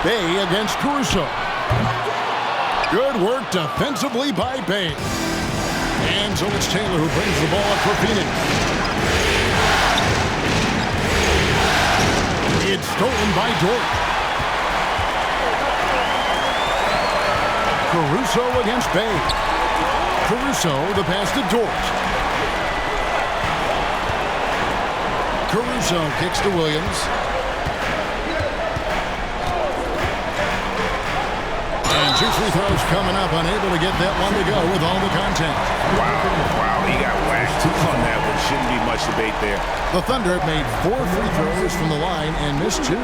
Bey against Caruso. Good work defensively by Bey. And so it's Taylor who brings the ball up for Phoenix. It's stolen by Dort. Caruso against Bey. Caruso, the pass to Dort. Caruso kicks to Williams. And 2 free throws coming up, unable to get that one to go with all the contact. Wow, he got whacked on that one. Shouldn't be much debate there. The Thunder made 4 free throws from the line and missed 2.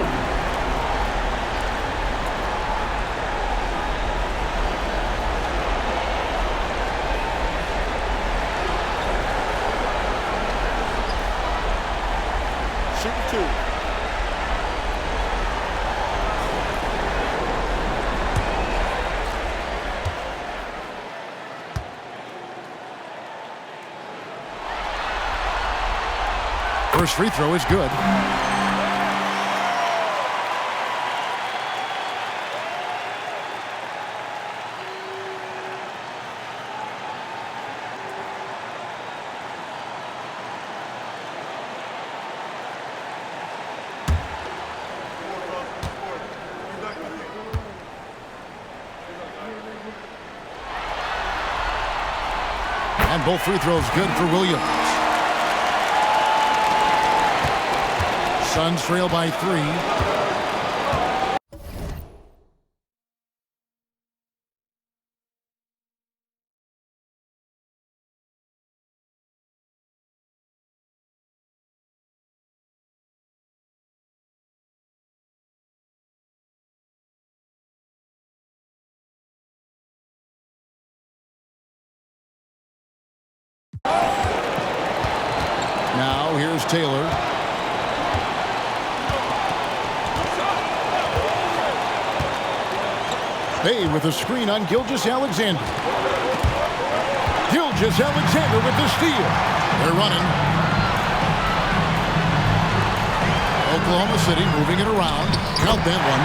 First free throw is good. And both free throws good for Williams. Suns trail by 3. Now here's Taylor. Bey with a screen on Gilgeous-Alexander. Gilgeous-Alexander with the steal. They're running. Oklahoma City moving it around. Count that one.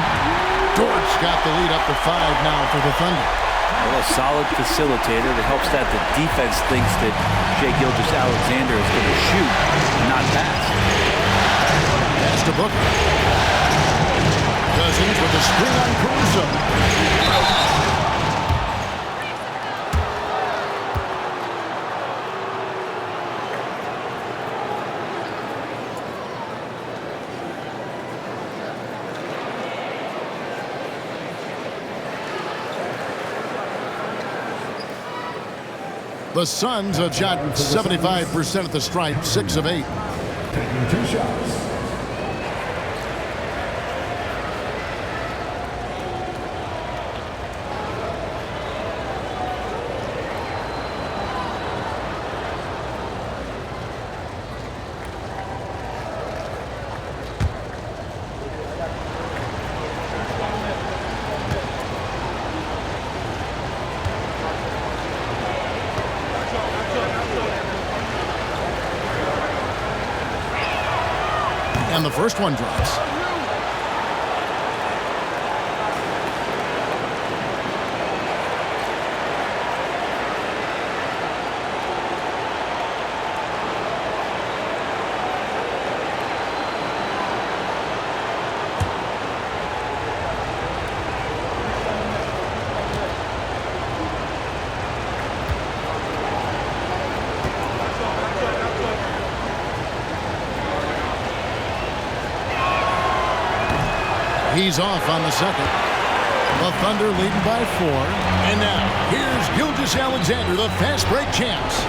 Dort's got the lead up to 5 now for the Thunder. Well, a solid facilitator that helps that the defense thinks that Shai Gilgeous-Alexander is going to shoot and not pass. Pass to Booker. Cousins with the screen on Caruso. The Suns have shot 75% at the stripe, 6 of 8. Taking 2 shots. And the first one drops. He's off on the second. The Thunder leading by 4. And now, here's Gilgeous-Alexander, the fast break champs.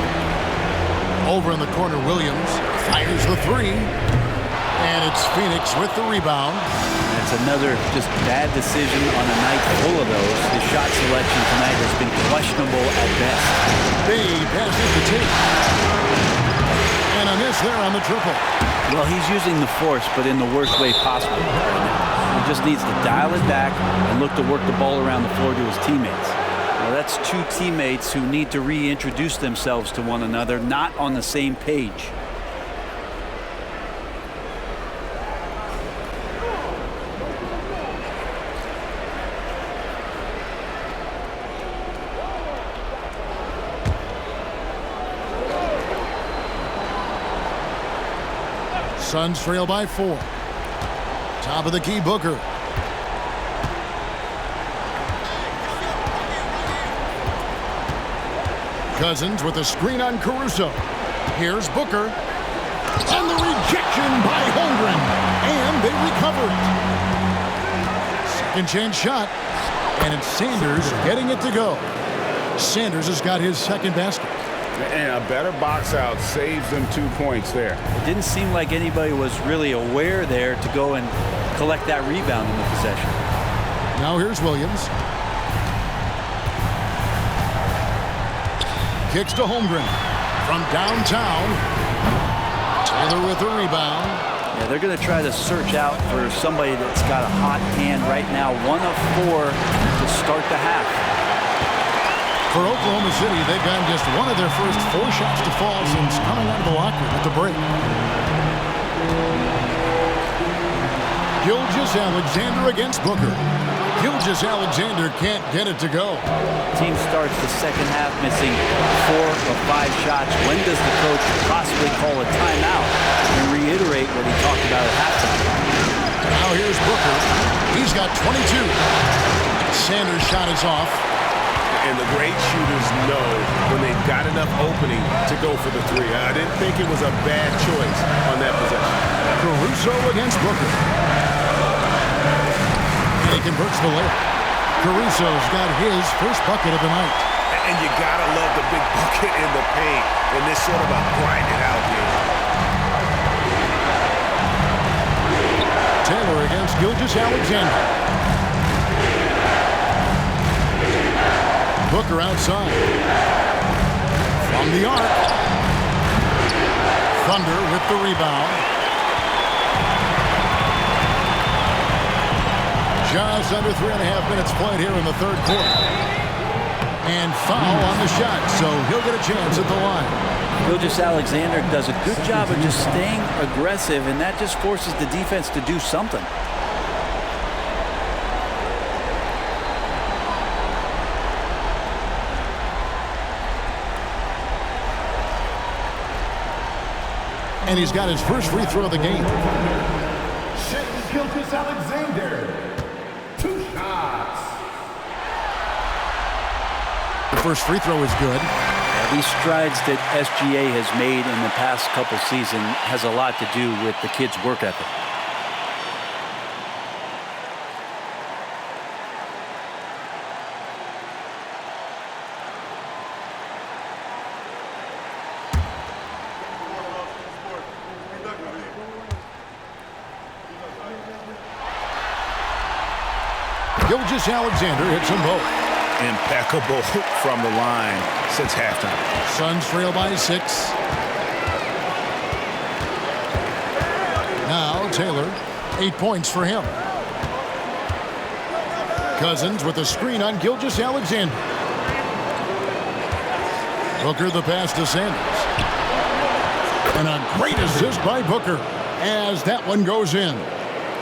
Over in the corner, Williams fires the 3. And it's Phoenix with the rebound. It's another just bad decision on a night full of those. His shot selection tonight has been questionable at best. Bay passes the tape. And a miss there on the triple. Well, he's using the force, but in the worst way possible right now. He just needs to dial it back and look to work the ball around the floor to his teammates. Now, that's 2 teammates who need to reintroduce themselves to one another, not on the same page. Suns trail by 4. Top of the key, Booker. Cousins with a screen on Caruso. Here's Booker. And the rejection by Holmgren. And they recover it. Second chance shot. And it's Sanders getting it to go. Sanders has got his second basket. And a better box out saves them 2 points there. It didn't seem like anybody was really aware there to go and collect that rebound in the possession. Now here's Williams. Kicks to Holmgren from downtown. Taylor with the rebound. Yeah, they're going to try to search out for somebody that's got a hot hand right now. 1 of 4 to start the half. For Oklahoma City, they've gotten just one of their first 4 shots to fall since coming out of the locker room at the break. Gilgeous-Alexander against Booker. Gilgeous-Alexander can't get it to go. Team starts the second half missing 4 of 5 shots. When does the coach possibly call a timeout and reiterate what he talked about at halftime? Now here's Booker. He's got 22. Sanders' shot is off. And the great shooters know when they've got enough opening to go for the 3. I didn't think it was a bad choice on that possession. Caruso against Booker. And he converts the layup. Caruso's got his first bucket of the night. And you gotta love the big bucket in the paint in this sort of a grinded out game. Taylor against Gilgeous-Alexander. Booker outside. From the arc. Thunder with the rebound. Just under 3.5 minutes played here in the third quarter. And foul on the shot, so he'll get a chance at the line. Gilgeous-Alexander does a good job of just staying aggressive, and that just forces the defense to do something. And he's got his first free throw of the game. Gilgeous-Alexander. 2 shots. The first free throw is good. These strides that SGA has made in the past couple seasons has a lot to do with the kids' work ethic. Gilgeous-Alexander hits them both. Impeccable from the line since halftime. Suns trail by 6. Now Taylor, 8 points for him. Cousins with a screen on Gilgeous-Alexander. Booker the pass to Sanders. And a great assist by Booker as that one goes in.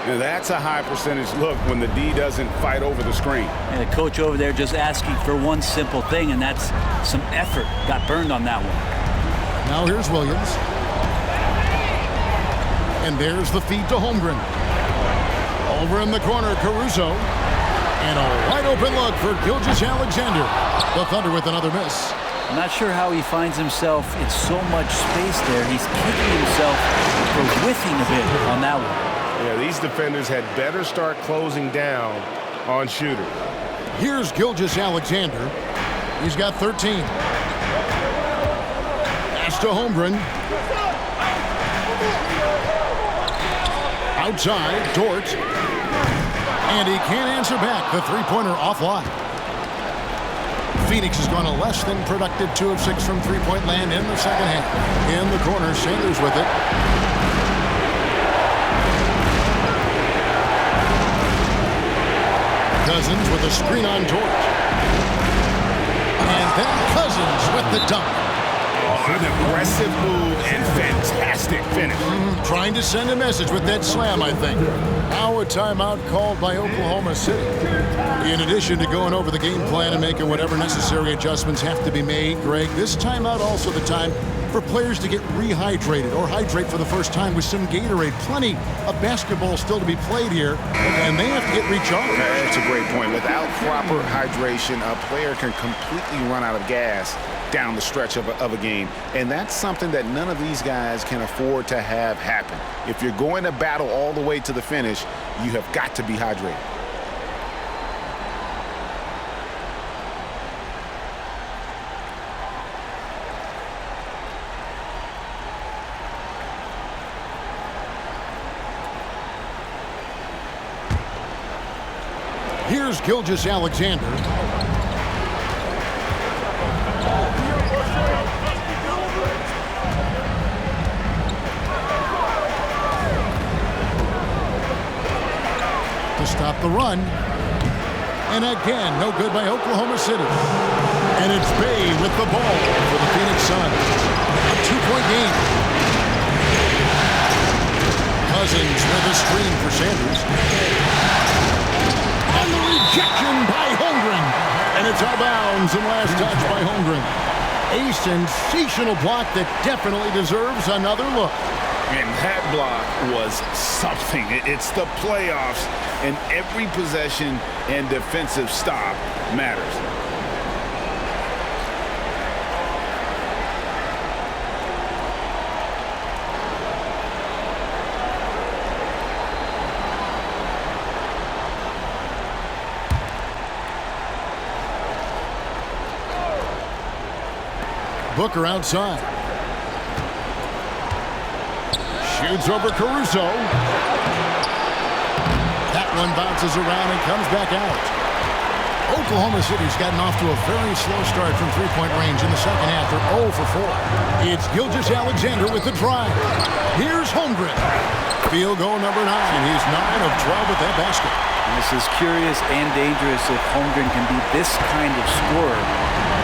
Now that's a high percentage look when the D doesn't fight over the screen. And the coach over there just asking for one simple thing, and that's some effort. Got burned on that one. Now here's Williams. And there's the feed to Holmgren. Over in the corner, Caruso. And a wide open look for Gilgeous-Alexander. The Thunder with another miss. I'm not sure how he finds himself in so much space there. He's kicking himself for whiffing a bit on that one. Yeah, these defenders had better start closing down on shooters. Here's Gilgeous-Alexander. He's got 13. Pass to Holmgren. Outside, Dort. And he can't answer back. The three-pointer offline. Phoenix has gone a less than productive 2 of 6 from three-point land in the second half. In the corner, Sanders with it. Cousins with a screen on Dort. And then Cousins with the dunk. Oh, an aggressive move and fantastic finish. Trying to send a message with that slam, I think. Now a timeout called by Oklahoma City. In addition to going over the game plan and making whatever necessary adjustments have to be made, Greg, this timeout also the time for players to get rehydrated or hydrate for the first time with some Gatorade. Plenty of basketball still to be played here, and they have to get recharged. That's a great point. Without proper hydration, a player can completely run out of gas down the stretch of a game. And that's something that none of these guys can afford to have happen. If you're going to battle all the way to the finish, you have got to be hydrated. Here's Gilgeous-Alexander. To stop the run. And again, no good by Oklahoma City. And it's Bay with the ball for the Phoenix Suns. A 2-point game. Cousins with a screen for Sanders. And the rejection by Holmgren. And it's out of bounds and last touch by Holmgren. A sensational block that definitely deserves another look. And that block was something. It's the playoffs, and every possession and defensive stop matters. Booker outside. Shoots over Caruso. That one bounces around and comes back out. Oklahoma City's gotten off to a very slow start from three-point range in the second half. They're 0 for 4. It's Gilgeous-Alexander with the drive. Here's Holmgren. Field goal number 9. He's 9 of 12 with that basket. This is curious and dangerous if Holmgren can be this kind of scorer.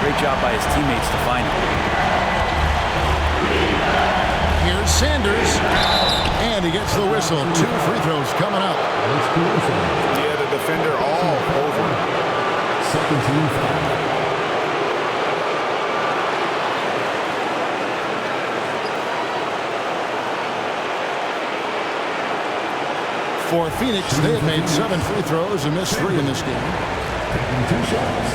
Great job by his teammates to find him. Here's Sanders. And he gets the whistle. 2 free throws coming up. Yeah, the defender all over. Second team foul. For Phoenix, they have made 7 free throws and missed 3 in this game. Taking 2 shots.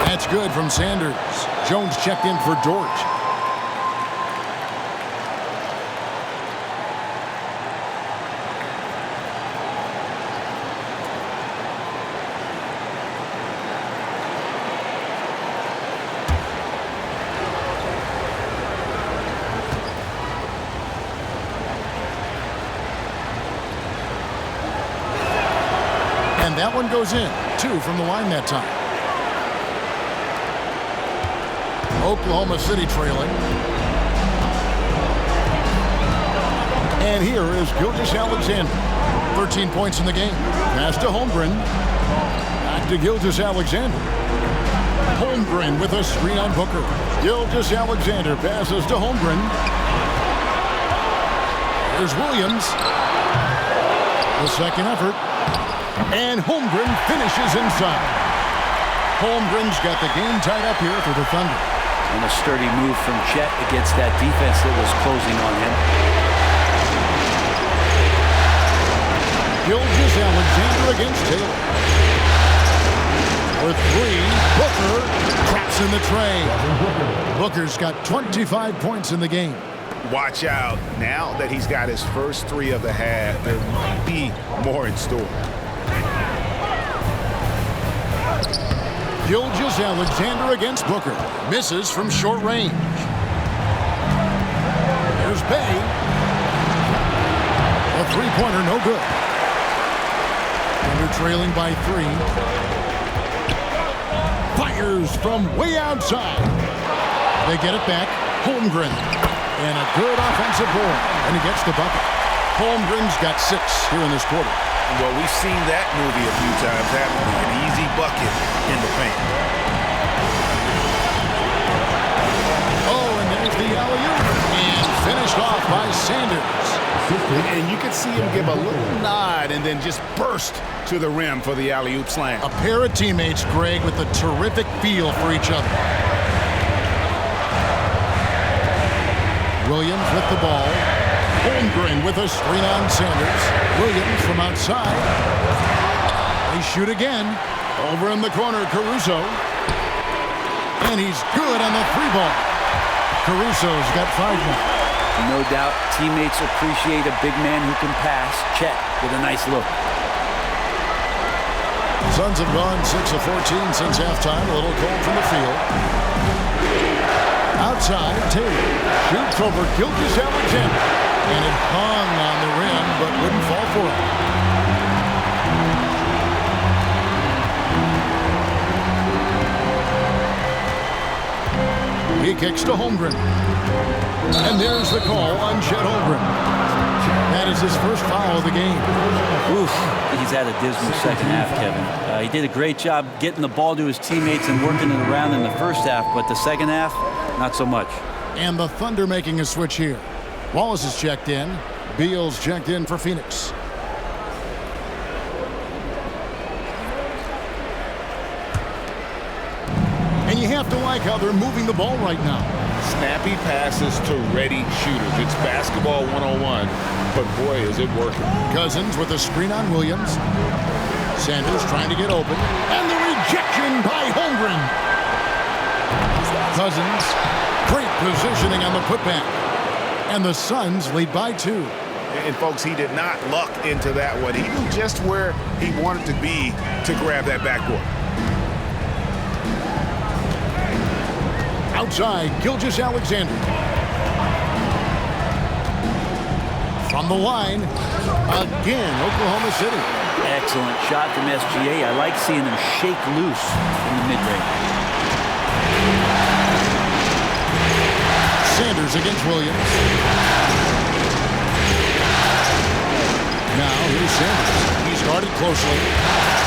That's good from Sanders. Jones checked in for Dort. And that one goes in. 2 from the line that time. Oklahoma City trailing. And here is Gilgeous-Alexander. 13 points in the game. Pass to Holmgren. Back to Gilgeous-Alexander. Holmgren with a screen on Booker. Gilgeous-Alexander passes to Holmgren. Here's Williams. The second effort. And Holmgren finishes inside. Holmgren's got the game tied up here for the Thunder. And a sturdy move from Chet against that defense that was closing on him. Gilgeous-Alexander against Taylor. For 3, Booker traps in the tray. Booker's got 25 points in the game. Watch out. Now that he's got his first 3 of the half, there might be more in store. Gilgeous-Alexander against Booker. Misses from short range. Here's Bay. A 3-pointer, no good. Thunder trailing by 3. Fires from way outside. They get it back. Holmgren. And a good offensive board. And he gets the bucket. Holmgren's got 6 here in this quarter. Well, we've seen that movie a few times, haven't we? An easy bucket in the paint. Oh, and there's the alley-oop. And finished off by Sanders. And you could see him give a little nod and then just burst to the rim for the alley-oop slam. A pair of teammates, Greg, with a terrific feel for each other. Williams with the ball. Holmgren with a screen on Sanders. Williams from outside. They shoot again. Over in the corner, Caruso. And he's good on the 3-ball. Caruso's got 5 now. No doubt teammates appreciate a big man who can pass. Chet with a nice look. Suns have gone 6 of 14 since halftime. A little cold from the field. Outside, Taylor shoots over Gilgeous-Alexander. And it hung on the rim, but wouldn't fall for it. He kicks to Holmgren. And there's the call on Chet Holmgren. That is his first foul of the game. Oof, he's had a dismal second half, Kevin. He did a great job getting the ball to his teammates and working it around in the first half, but the second half, not so much. And the Thunder making a switch here. Wallace is checked in. Beal's checked in for Phoenix. And you have to like how they're moving the ball right now. Snappy passes to ready shooters. It's basketball 101, but boy, is it working. Cousins with a screen on Williams. Sanders trying to get open. And the rejection by Holmgren. Cousins, great positioning on the putback. And the Suns lead by 2. And folks, he did not luck into that one. He knew just where he wanted to be to grab that backboard. Outside, Gilgeous-Alexander. From the line, again, Oklahoma City. Excellent shot from SGA. I like seeing him shake loose in the mid-range. Sanders against Williams. Now here's Sanders. He's guarded closely.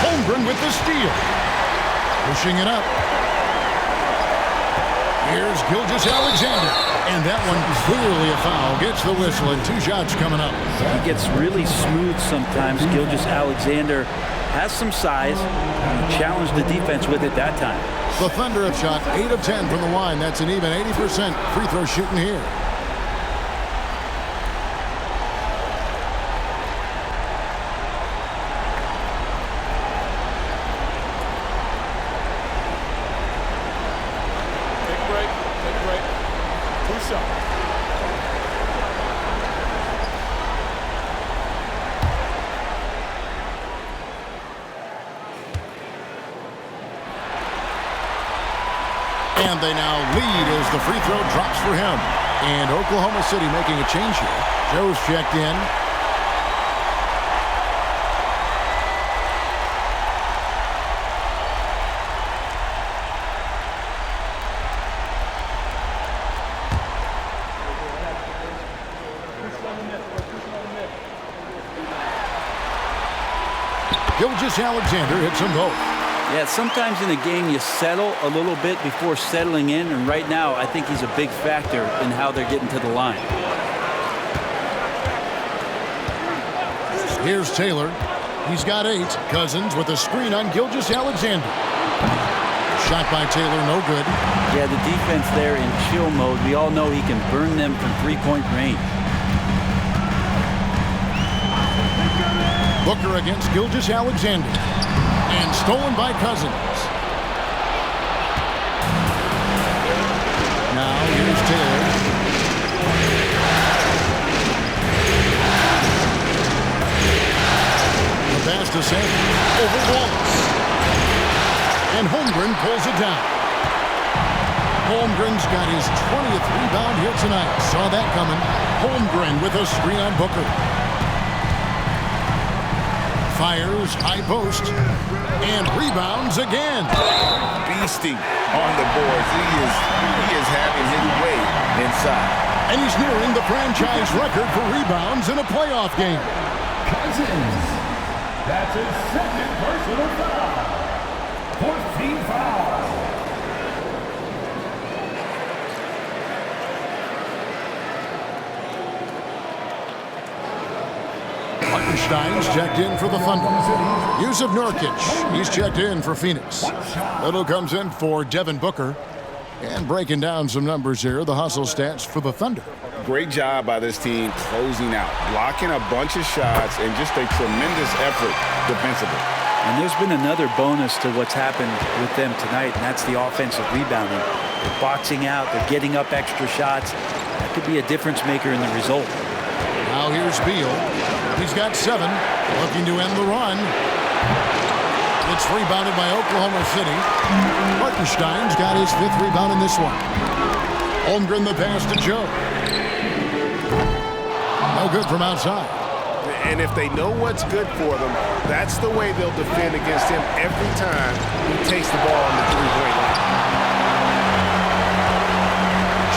Holmgren with the steal. Pushing it up. Here's Gilgeous-Alexander. And that one clearly a foul. Gets the whistle and 2 shots coming up. He gets really smooth sometimes, Gilgeous-Alexander. has some size, and challenged the defense with it that time. The Thunder have shot 8 of 10 from the line. That's an even 80% free throw shooting here. Take a break. Take a break. 2 shots. And they now lead as the free throw drops for him. And Oklahoma City making a change here. Joe's checked in. Gilgeous-Alexander hits them both. Yeah, sometimes in a game you settle a little bit before settling in, and right now I think he's a big factor in how they're getting to the line. Here's Taylor. He's got 8. Cousins with a screen on Gilgeous-Alexander. Shot by Taylor, no good. Yeah, the defense there in chill mode. We all know he can burn them from three-point range. Booker against Gilgeous-Alexander. And stolen by Cousins. Now here's Taylor. The pass to Sanford over Wallace. And Holmgren pulls it down. Holmgren's got his 20th rebound here tonight. Saw that coming. Holmgren with a screen on Booker. Fires, high post, and rebounds again. Beasting on the boards. He is having his way inside. And he's nearing the franchise record for rebounds in a playoff game. Cousins. That's his second personal foul. 14 fouls. Hartenstein's checked in for the Thunder. Yusuf Nurkic, he's checked in for Phoenix. Little comes in for Devin Booker. And breaking down some numbers here, the hustle stats for the Thunder. Great job by this team closing out, blocking a bunch of shots, and just a tremendous effort defensively. And there's been another bonus to what's happened with them tonight, and that's the offensive rebounding. They're boxing out, they're getting up extra shots. That could be a difference maker in the result. Now here's Beal. He's got 7, looking to end the run. It's rebounded by Oklahoma City. Hartenstein's got his 5th rebound in this one. Holmgren the pass to Joe. No good from outside. And if they know what's good for them, that's the way they'll defend against him every time he takes the ball on the three-point line.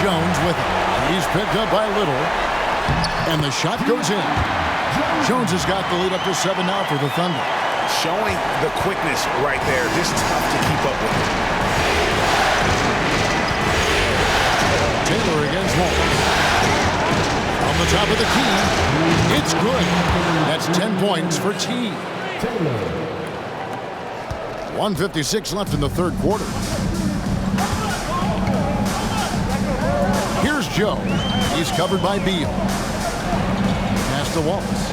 Jones with it. He's picked up by Little. And the shot goes in. Jones has got the lead up to 7 now for the Thunder. Showing the quickness right there. Just tough to keep up with. Taylor against Wallace. On the top of the key. It's good. That's 10 points for T. 1:56 left in the third quarter. Here's Joe. He's covered by Beal. Pass to Wallace.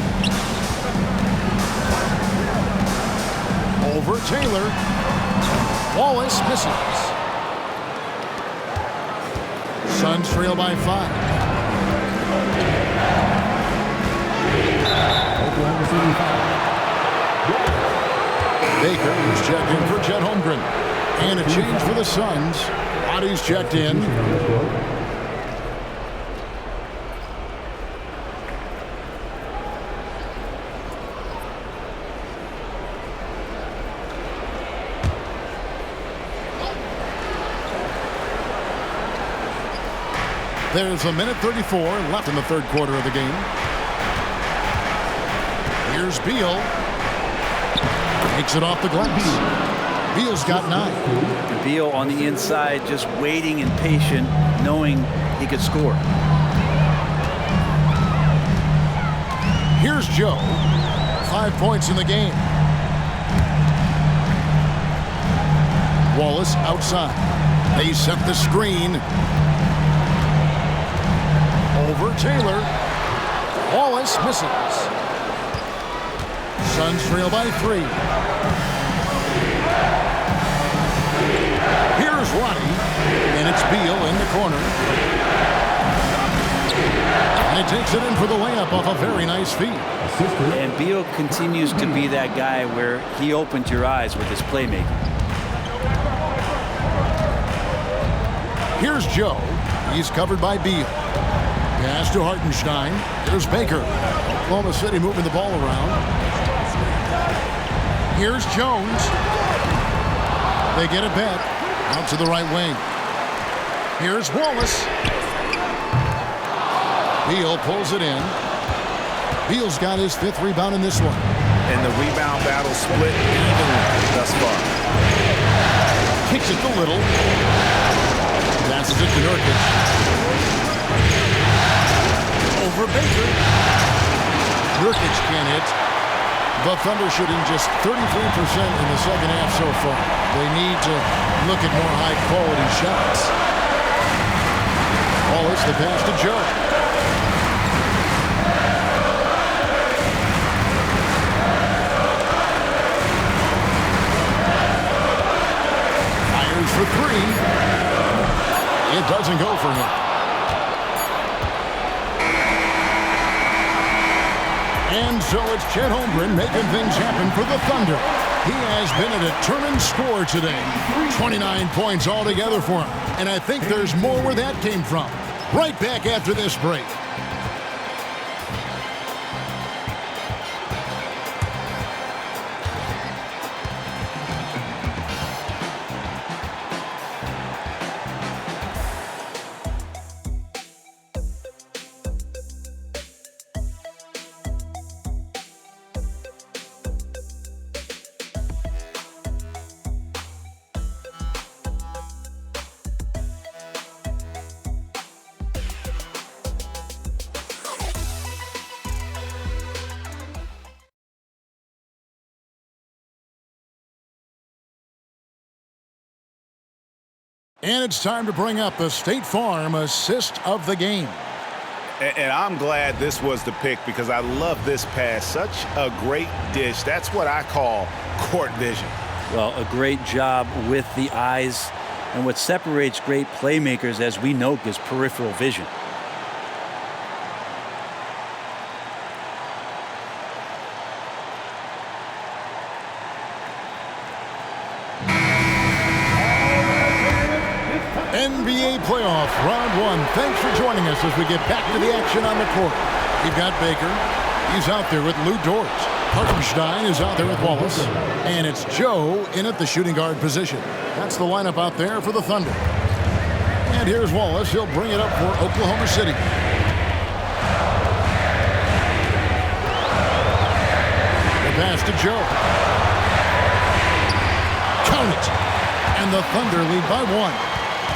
Over Taylor. Wallace misses. Suns trail by 5. Oklahoma City foul. Baker is checked in for Chet Holmgren. And a change for the Suns. Bodies checked in. There's a minute 34 left in the third quarter of the game. Here's Beal. Takes it off the glass. Beal's got 9. Beal on the inside, just waiting and patient, knowing he could score. Here's Joe. 5 points in the game. Wallace outside. They set the screen. Over Taylor. Wallace misses. Suns trail by 3. Here's Roddy, and it's Beal in the corner. And he takes it in for the layup off a very nice feed. And Beal continues to be that guy where he opened your eyes with his playmaking. Here's Joe. He's covered by Beal. Pass to Hartenstein. Here's Baker. Oklahoma City moving the ball around. Here's Jones. They get it back. Out to the right wing. Here's Wallace. Beal pulls it in. Beal's got his 5th rebound in this one. And the rebound battle split evenly thus far. Kicks it to Little. Passes it to Nurkic. Over Baker. Nurkic can't hit. The Thunder shooting just 33% in the second half so far. They need to look at more high-quality shots. Wallace, the pass to Joe. Fires for 3. It doesn't go for him. And so it's Chet Holmgren making things happen for the Thunder. He has been a determined scorer today. 29 points altogether for him. And I think there's more where that came from. Right back after this break. And it's time to bring up the State Farm assist of the game. And I'm glad this was the pick because I love this pass. Such a great dish. That's what I call court vision. Well, a great job with the eyes. And what separates great playmakers, as we know, is peripheral vision. NBA playoff round 1. Thanks for joining us as we get back to the action on the court. We've got Baker. He's out there with Lou Dort. Hartenstein is out there with Wallace. And it's Joe in at the shooting guard position. That's the lineup out there for the Thunder. And here's Wallace. He'll bring it up for Oklahoma City. The pass to Joe. Count it. And the Thunder lead by 1.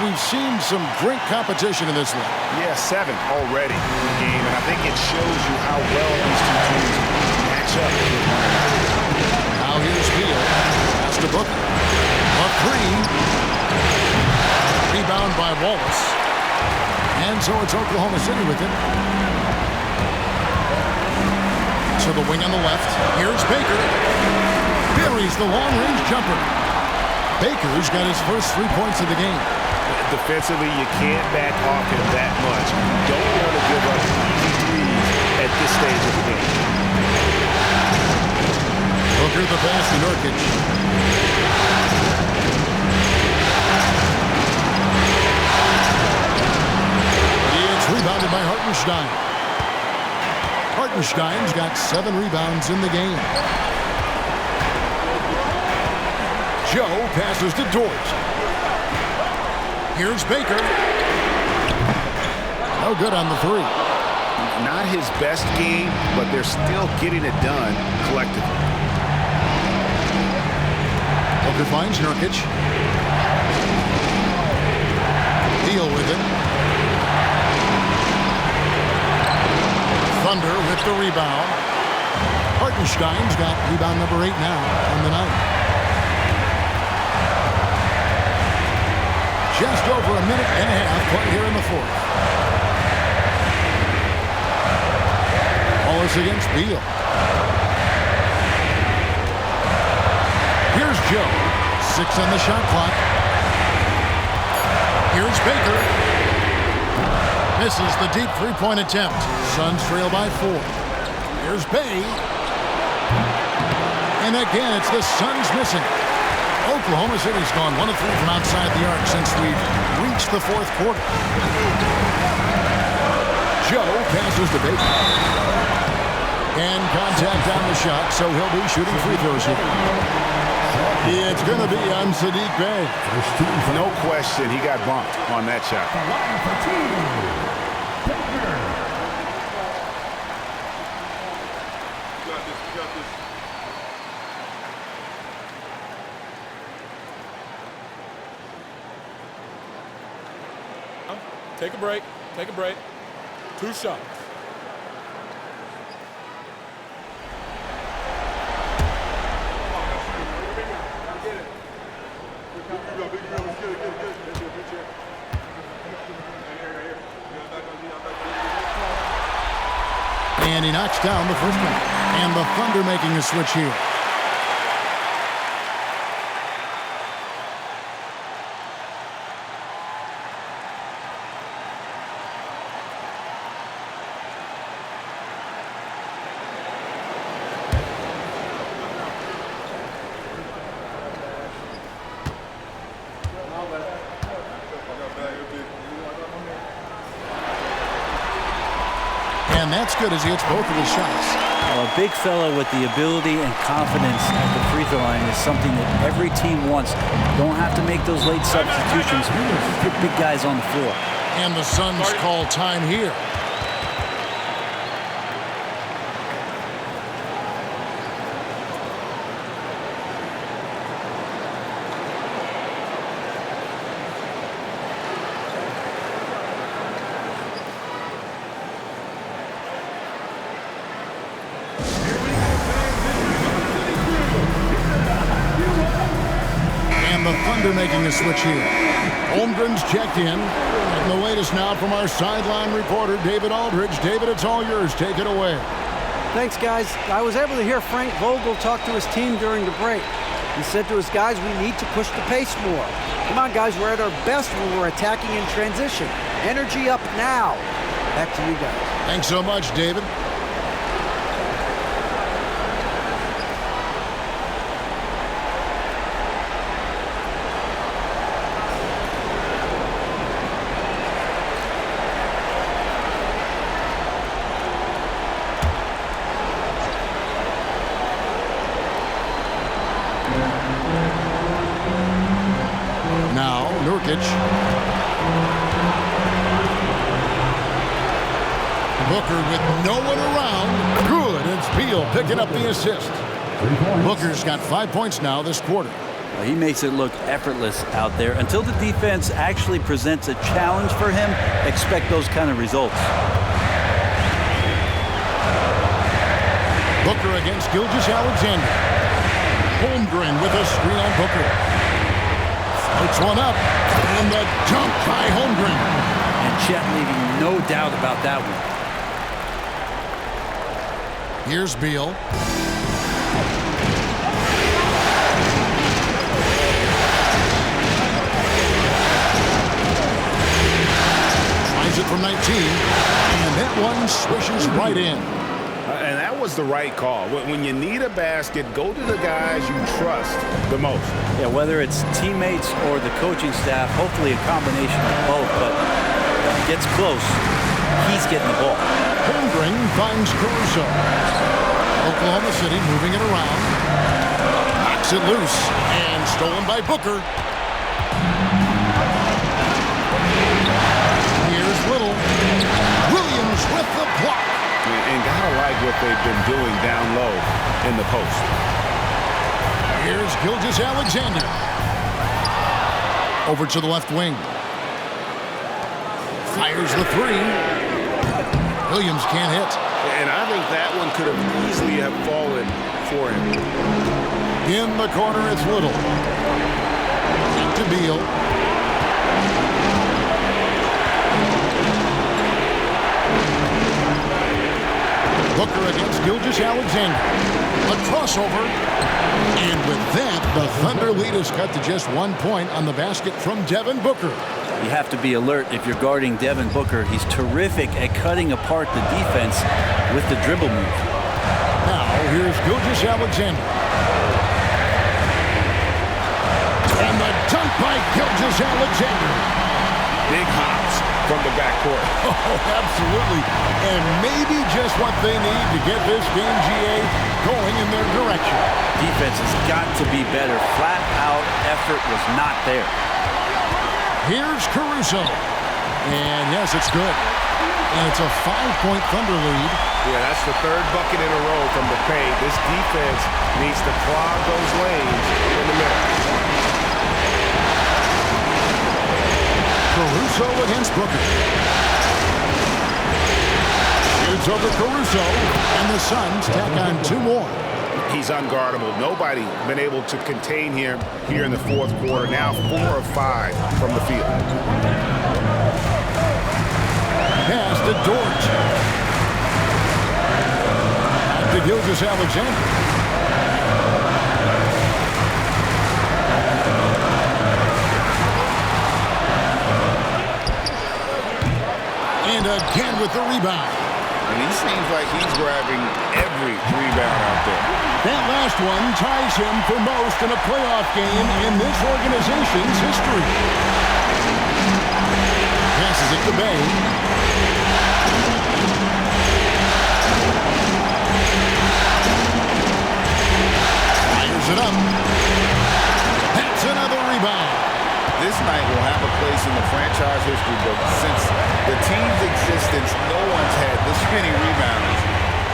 We've seen some great competition in this one. Yeah, 7 already in the game, and I think it shows you how well these two teams match up with one another. Now here's Beal. Pass to Booker. A 3. Rebound by Wallace. And so it's Oklahoma City with it. To the wing on the left. Here's Baker. Buries the long-range jumper. Baker's got his first 3 points of the game. Defensively, you can't back off him that much. You don't want to give up easy threes at this stage of the game. Booker the pass to Nurkic. It's rebounded by Hartenstein. Hartenstein's got 7 rebounds in the game. Joe passes to Dort. Here's Baker. No good on the 3. Not his best game, but they're still getting it done collectively. Booker finds Nurkic. Deal with it. Thunder with the rebound. Hartenstein's got rebound number 8 now on the night. just over a minute and a half played here in the fourth. Wallace against Beal. Here's Joe. 6 on the shot clock. Here's Baker. Misses the deep three-point attempt. Suns trail by 4. Here's Bay. And again, it's the Suns missing. Oklahoma City's gone 1 of 3 from outside the arc since we've reached the fourth quarter. Joe passes to Baker. And contact on the shot, so he'll be shooting free throws here. It's going to be on Saddiq Bey. No question, he got bumped on that shot. Take a break. Take a break. 2 shots. And he knocks down the first one. And the Thunder making a switch here. And that's good as he hits both of his shots. Well, a big fella with the ability and confidence at the free throw line is something that every team wants. Don't have to make those late substitutions. Put big guys on the floor. And the Suns call time here. The Thunder making a switch here. Holmgren's checked in. And the latest now from our sideline reporter, David Aldridge. David, it's all yours. Take it away. Thanks, guys. I was able to hear Frank Vogel talk to his team during the break. He said to his guys, we need to push the pace more. Come on, guys, we're at our best when we're attacking in transition. Energy up now. Back to you guys. Thanks so much, David. Now, Nurkic. Booker with no one around. Good. It's Beal picking up the assist. Booker's got 5 points now this quarter. Well, he makes it look effortless out there. Until the defense actually presents a challenge for him, expect those kind of results. Booker against Gilgeous-Alexander. Holmgren with a screen on Booker. Floats one up, and the jump by Holmgren. And Chet leaving no doubt about that one. Here's Beal. Tries it from 19, and that one swishes right in. And that was the right call. When you need a basket, go to the guys you trust the most. Yeah, whether it's teammates or the coaching staff, hopefully a combination of both, but when it gets close, he's getting the ball. Holmgren finds Caruso. Oklahoma City moving it around. Knocks it loose, and stolen by Booker. Here's Little. Williams with the block. And gotta like what they've been doing down low in the post. Here's Gilgeous-Alexander. Over to the left wing. Fires the three. Williams can't hit. And I think that one could have easily have fallen for him. In the corner, it's Little. Back to Beal. Booker against Gilgeous-Alexander. A crossover. And with that, the Thunder lead is cut to just 1 point on the basket from Devin Booker. You have to be alert if you're guarding Devin Booker. He's terrific at cutting apart the defense with the dribble move. Now, here's Gilgeous-Alexander. And the dunk by Gilgeous-Alexander. Big hops from the backcourt. Oh, absolutely. And maybe just what they need to get this game, GA, going in their direction. Defense has got to be better. Flat out effort was not there. Here's Caruso. And yes, it's good. And it's a 5-point Thunder lead. Yeah, that's the third bucket in a row from the paint. This defense needs to clog those lanes in the middle. Caruso against Booker. Shoots over Caruso, and the Suns tack on 2 more. He's unguardable. Nobody been able to contain him here in the fourth quarter. Now 4 of 5 from the field. Pass to Dort. Back to Gilgeous-Alexander. And again with the rebound. And he seems like he's grabbing every rebound out there. That last one ties him for most in a playoff game in this organization's history. Passes it to Bay. Fires it up. That's another rebound. This night will have a place in the franchise history book. Since the team's existence, no one's had this many rebounds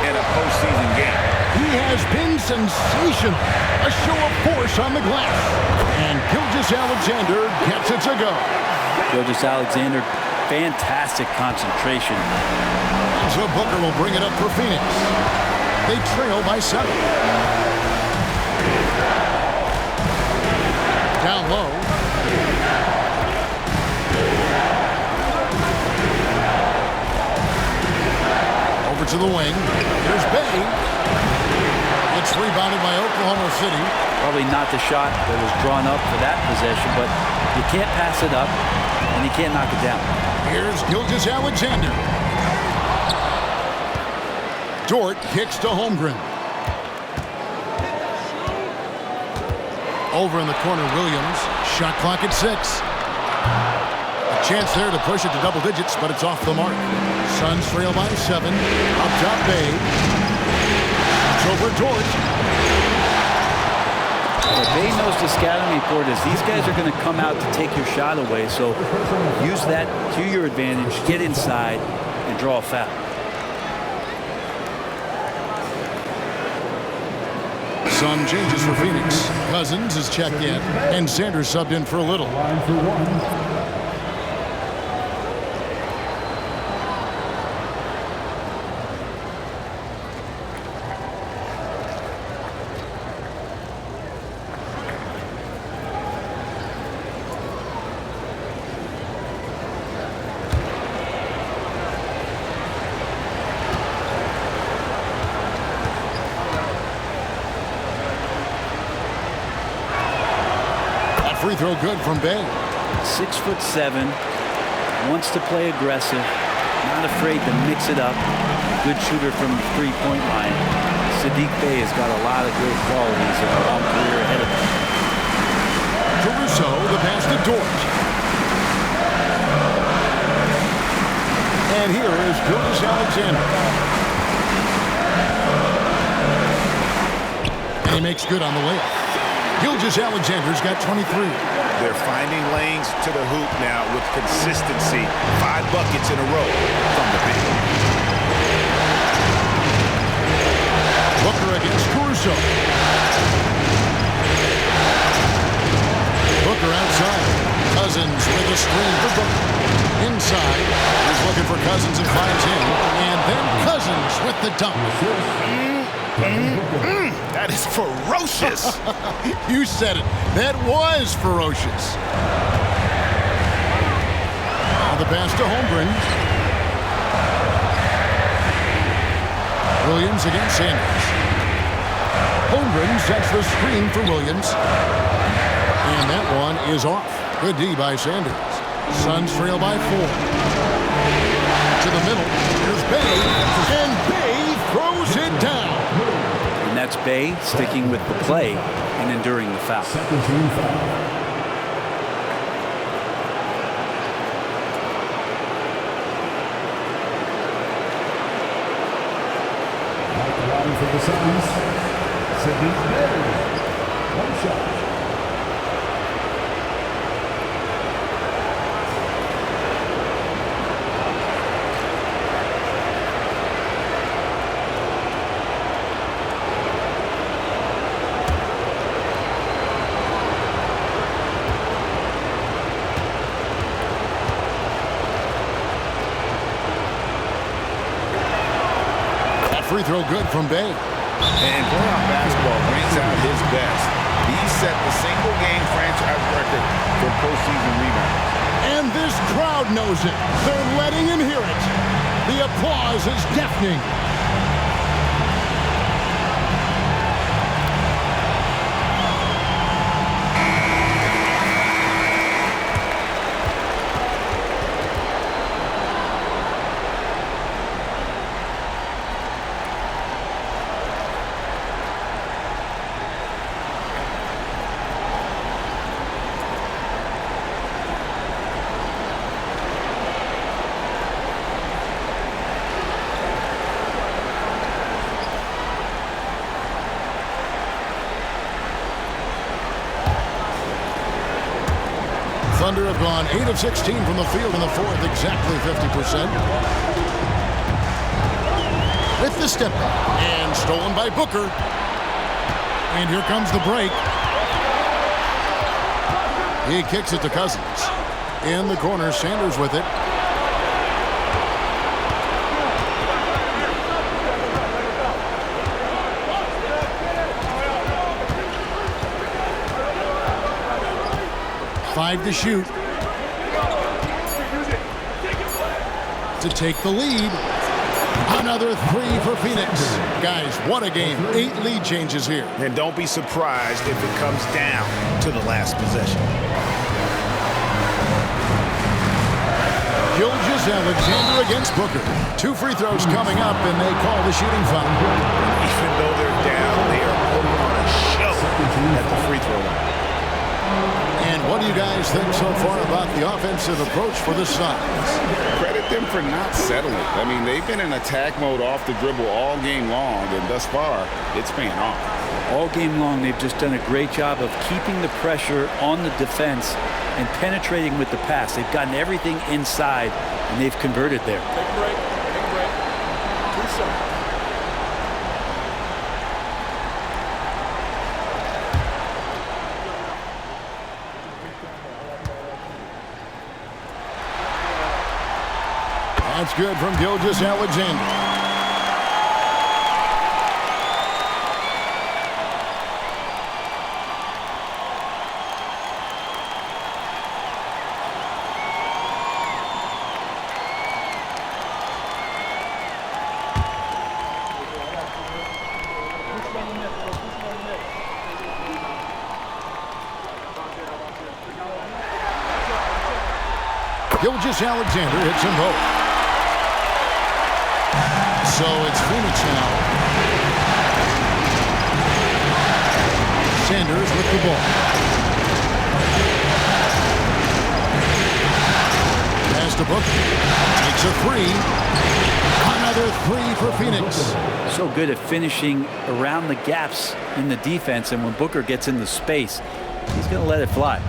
in a postseason game. He has been sensational. A show of force on the glass. And Gilgeous-Alexander gets it to go. Gilgeous-Alexander, fantastic concentration. So Booker will bring it up for Phoenix. They trail by 7. Down low. Over to the wing. Here's Bay. It's rebounded by Oklahoma City. Probably not the shot that was drawn up for that possession, but you can't pass it up, and you can't knock it down. Here's Gilgeous-Alexander. Dort kicks to Holmgren. Over in the corner, Williams. Shot clock at 6. A chance there to push it to double digits, but it's off the mark. Suns trail by 7. Up top, Bay. It's over Dort. What Bay knows the scouting report is these guys are going to come out to take your shot away, so use that to your advantage, get inside, and draw a foul. Some changes for Phoenix. Cousins is checked in, and Sanders subbed in for a little. Line for 1. Free throw good from Bay. 6'7", wants to play aggressive, not afraid to mix it up. Good shooter from the three-point line. Saddiq Bey has got a lot of great qualities and a long career ahead of him. Caruso, the pass to Dort. And here is Gilgeous-Alexander. And he makes good on the layup. Gilgeous-Alexander's got 23. They're finding lanes to the hoop now with consistency. 5 buckets in a row from the paint. Booker against Caruso. Booker outside. Cousins with a screen for Booker. Inside. He's looking for Cousins and finds him. And then Cousins with the dunk. That is ferocious. You said it. That was ferocious. Now the pass to Holmgren. Williams against Sanders. Holmgren sets the screen for Williams. And that one is off. Good D by Sanders. Suns trail by 4. To the middle. Here's Bay. And Bay throws it down. And that's Bay sticking with the play and enduring the foul. Second team foul. For the Suns, Sidney Bay. One shot. That free throw good from Bay. And playoff basketball brings out his best. He set the single-game franchise record for postseason rebounds. And this crowd knows it. They're letting him hear it. The applause is deafening. Thunder have gone 8 of 16 from the field in the fourth, exactly 50%. With the step back, and stolen by Booker. And here comes the break. He kicks it to Cousins. In the corner, Sanders with it. Five to shoot. To take the lead. Another three for Phoenix. Guys, what a game. 8 lead changes here. And don't be surprised if it comes down to the last possession. Gilgeous-Alexander against Booker. 2 free throws coming up, and they call the shooting foul. Even though they're down, they are putting on a show at the free throw line. And what do you guys think so far about the offensive approach for the Suns? Credit them for not settling. I mean, they've been in attack mode off the dribble all game long, and thus far, it's paying off. All game long, they've just done a great job of keeping the pressure on the defense and penetrating with the pass. They've gotten everything inside, and they've converted there. Take a break. Take a break. 2 seconds. That's good from Gilgeous-Alexander. Gilgeous-Alexander hits them both. So it's Phoenix now. Sanders with the ball. Pass to Booker. Takes a 3. Another 3 for Phoenix. So good at finishing around the gaps in the defense, and when Booker gets in the space, he's going to let it fly.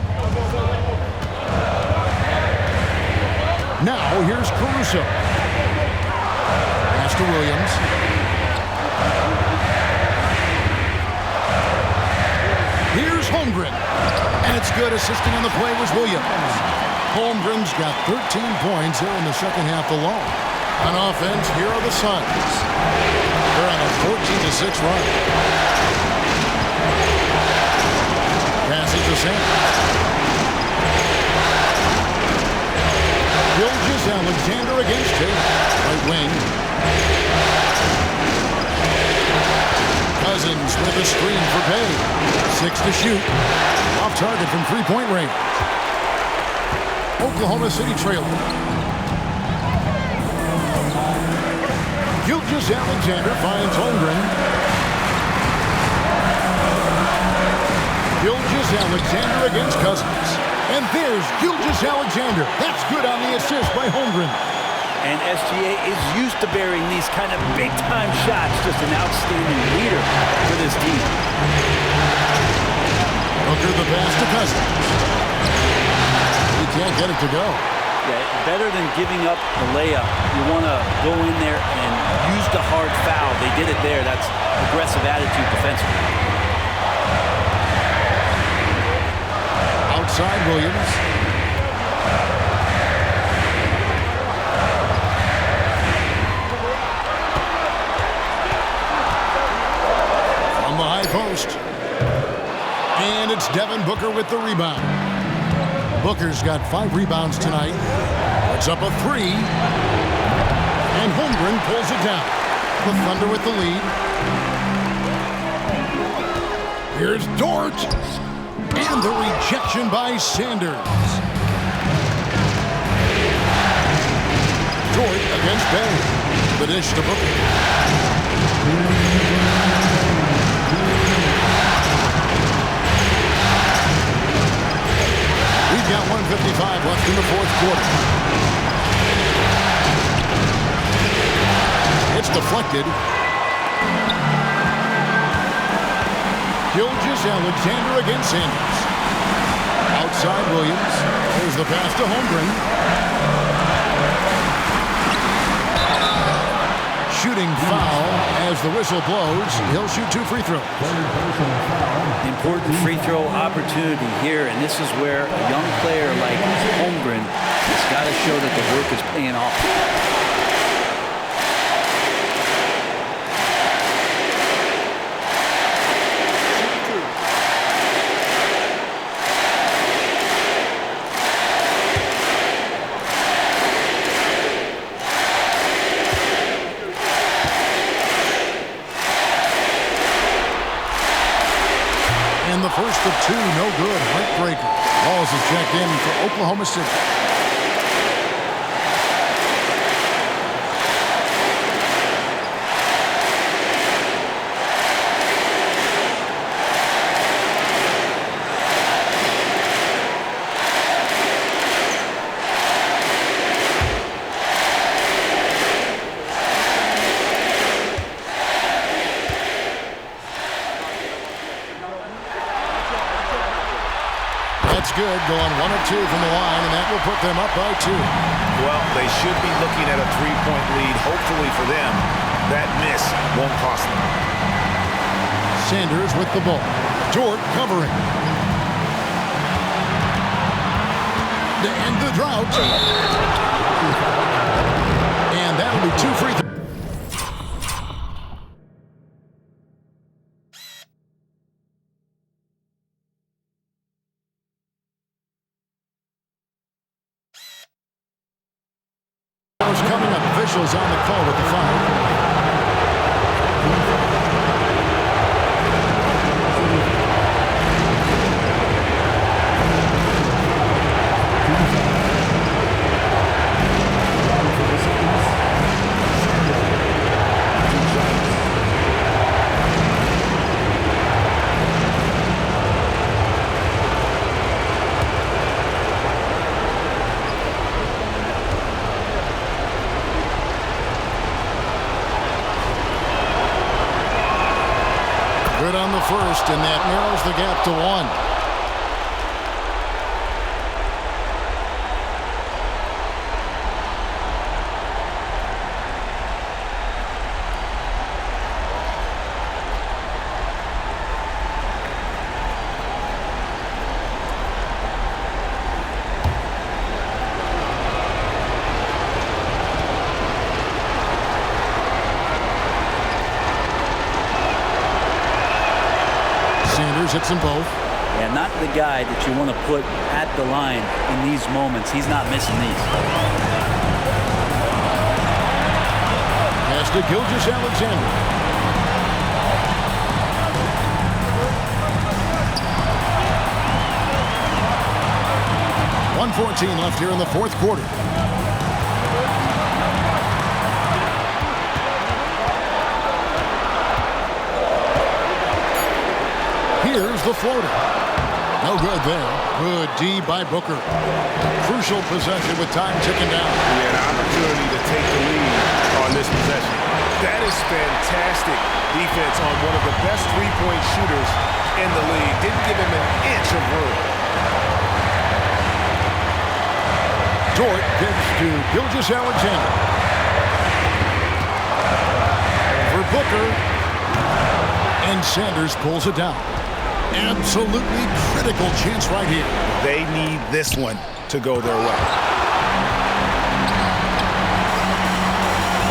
Now here's Caruso. Pass to Williams. Here's Holmgren. And it's good. Assisting on the play was Williams. Holmgren's got 13 points here in the second half alone. On offense, here are the Suns. They're on a 14-6 run. Passes to Sanders. Gilgeous-Alexander against Taylor. Right wing. the screen for Bay. 6 to shoot. Off target from three-point range. Oklahoma City trailing. Gilgeous-Alexander finds Holmgren. Gilgeous-Alexander against Cousins. And there's Gilgeous-Alexander. That's good on the assist by Holmgren. And SGA is used to burying these kind of big-time shots. Just an outstanding leader for this team. Booker the pass to Cousins. He can't get it to go. Yeah, better than giving up the layup. You want to go in there and use the hard foul. They did it there. That's aggressive attitude defensively. Outside Williams. From the high post. And it's Devin Booker with the rebound. Booker's got 5 rebounds tonight. Puts up a 3. And Holmgren pulls it down. The Thunder with the lead. Here's Dort. And the rejection by Sanders. Dort against Bay. The dish to Booker. We've got 1:55 left in the fourth quarter. It's deflected. Gilgeous-Alexander against Sanders. Outside Williams. There's the pass to Holmgren. Shooting foul as the whistle blows. He'll shoot 2 free throws. Important free throw opportunity here, and this is where a young player like Holmgren has got to show that the work is paying off. And the first of 2, no good. Heartbreaker. Balls is checked in for Oklahoma City. That's good, going 1 of 2 from the line, and that will put them up by 2. Well, they should be looking at a 3-point lead. Hopefully for them, that miss won't cost them. Sanders with the ball. Dort covering. To end the drought. And that'll be 2 free throws. Coming up, officials on the call with the foul. Good on the first, and that narrows the gap to 1. Hits them both. Yeah, not the guy that you want to put at the line in these moments. He's not missing these. Pass to Gilgeous-Alexander. 1:14 left here in the fourth quarter. Here's the floater. No good there. Good D by Booker. Crucial possession with time ticking down. He had an opportunity to take the lead on this possession. That is fantastic defense on one of the best three-point shooters in the league. Didn't give him an inch of room. Dort gives to Gilgeous-Alexander. Over Booker. And Sanders pulls it down. Absolutely critical chance right here. They need this one to go their way.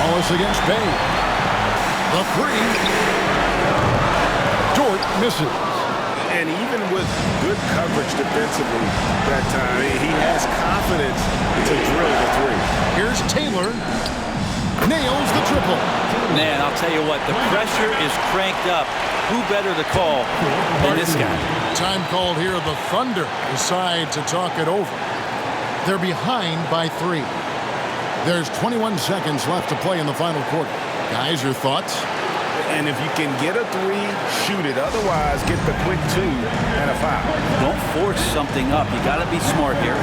Wallace against Bay. The three. Dort misses. And even with good coverage defensively that time, he has confidence to drill the three. Here's Taylor. Nails the triple. Man, I'll tell you what, the pressure is cranked up. Who better to call than this guy? Time called here. The Thunder decide to talk it over. They're behind by 3. There's 21 seconds left to play in the final quarter. Guys, your thoughts? And if you can get a 3, shoot it. Otherwise, get the quick 2 and a foul. Don't force something up. You got to be smart here.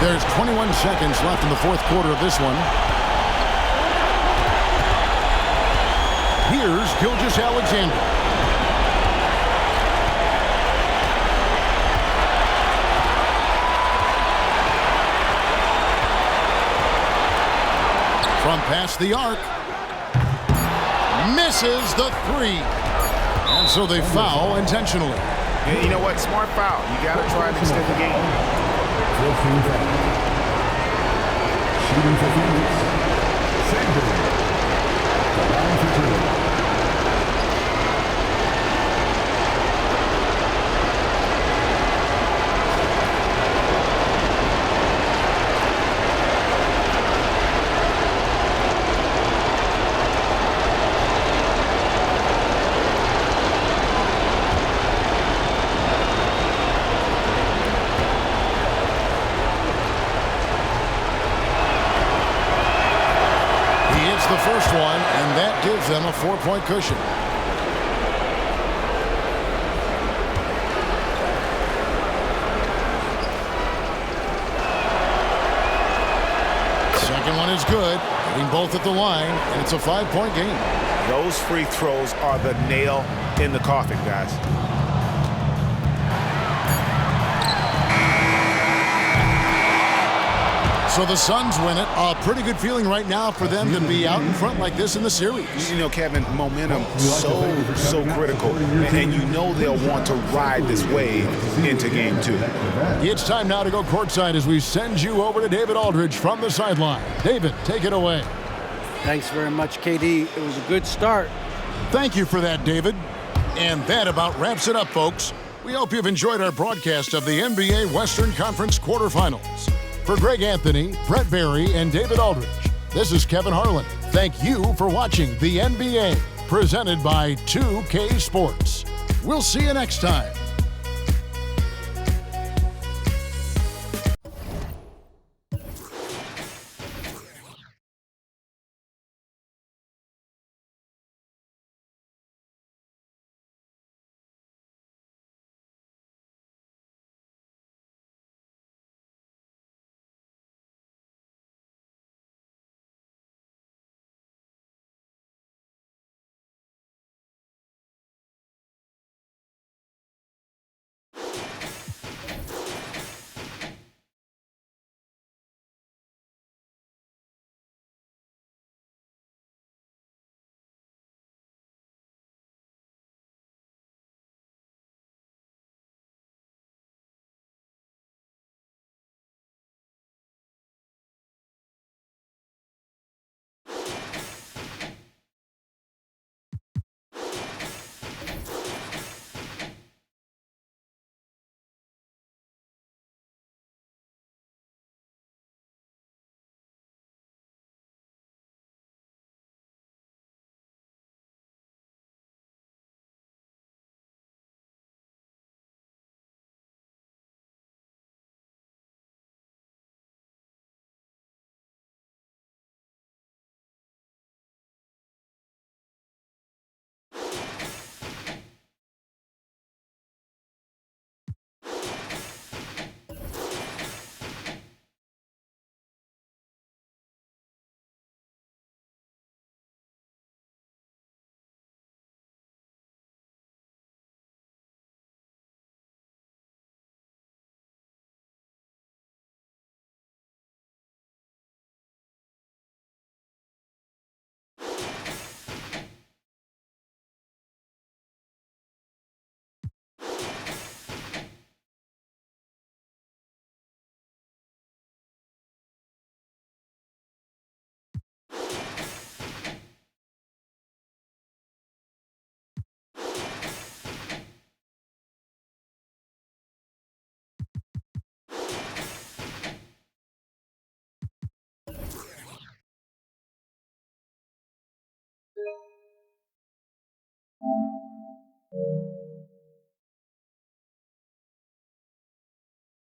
There's 21 seconds left in the fourth quarter of this one. Here's Gilgeous-Alexander. From past the arc. Misses the 3. And so they foul intentionally. And you know what? Smart foul. You got to try to extend the game. Shooting for Phoenix. Sanders. The line for 2. The first one, and that gives them a 4-point cushion. Second one is good, hitting both at the line, and it's a 5-point game. Those free throws are the nail in the coffin, guys. So the Suns win it. A pretty good feeling right now for them to be out in front like this in the series. You know, Kevin, momentum so critical. And you know they'll want to ride this wave into game 2. It's time now to go courtside as we send you over to David Aldridge from the sideline. David, take it away. Thanks very much, KD. It was a good start. Thank you for that, David. And that about wraps it up, folks. We hope you've enjoyed our broadcast of the NBA Western Conference quarterfinals. For Greg Anthony, Brett Barry, and David Aldridge, this is Kevin Harlan. Thank you for watching the NBA, presented by 2K Sports. We'll see you next time.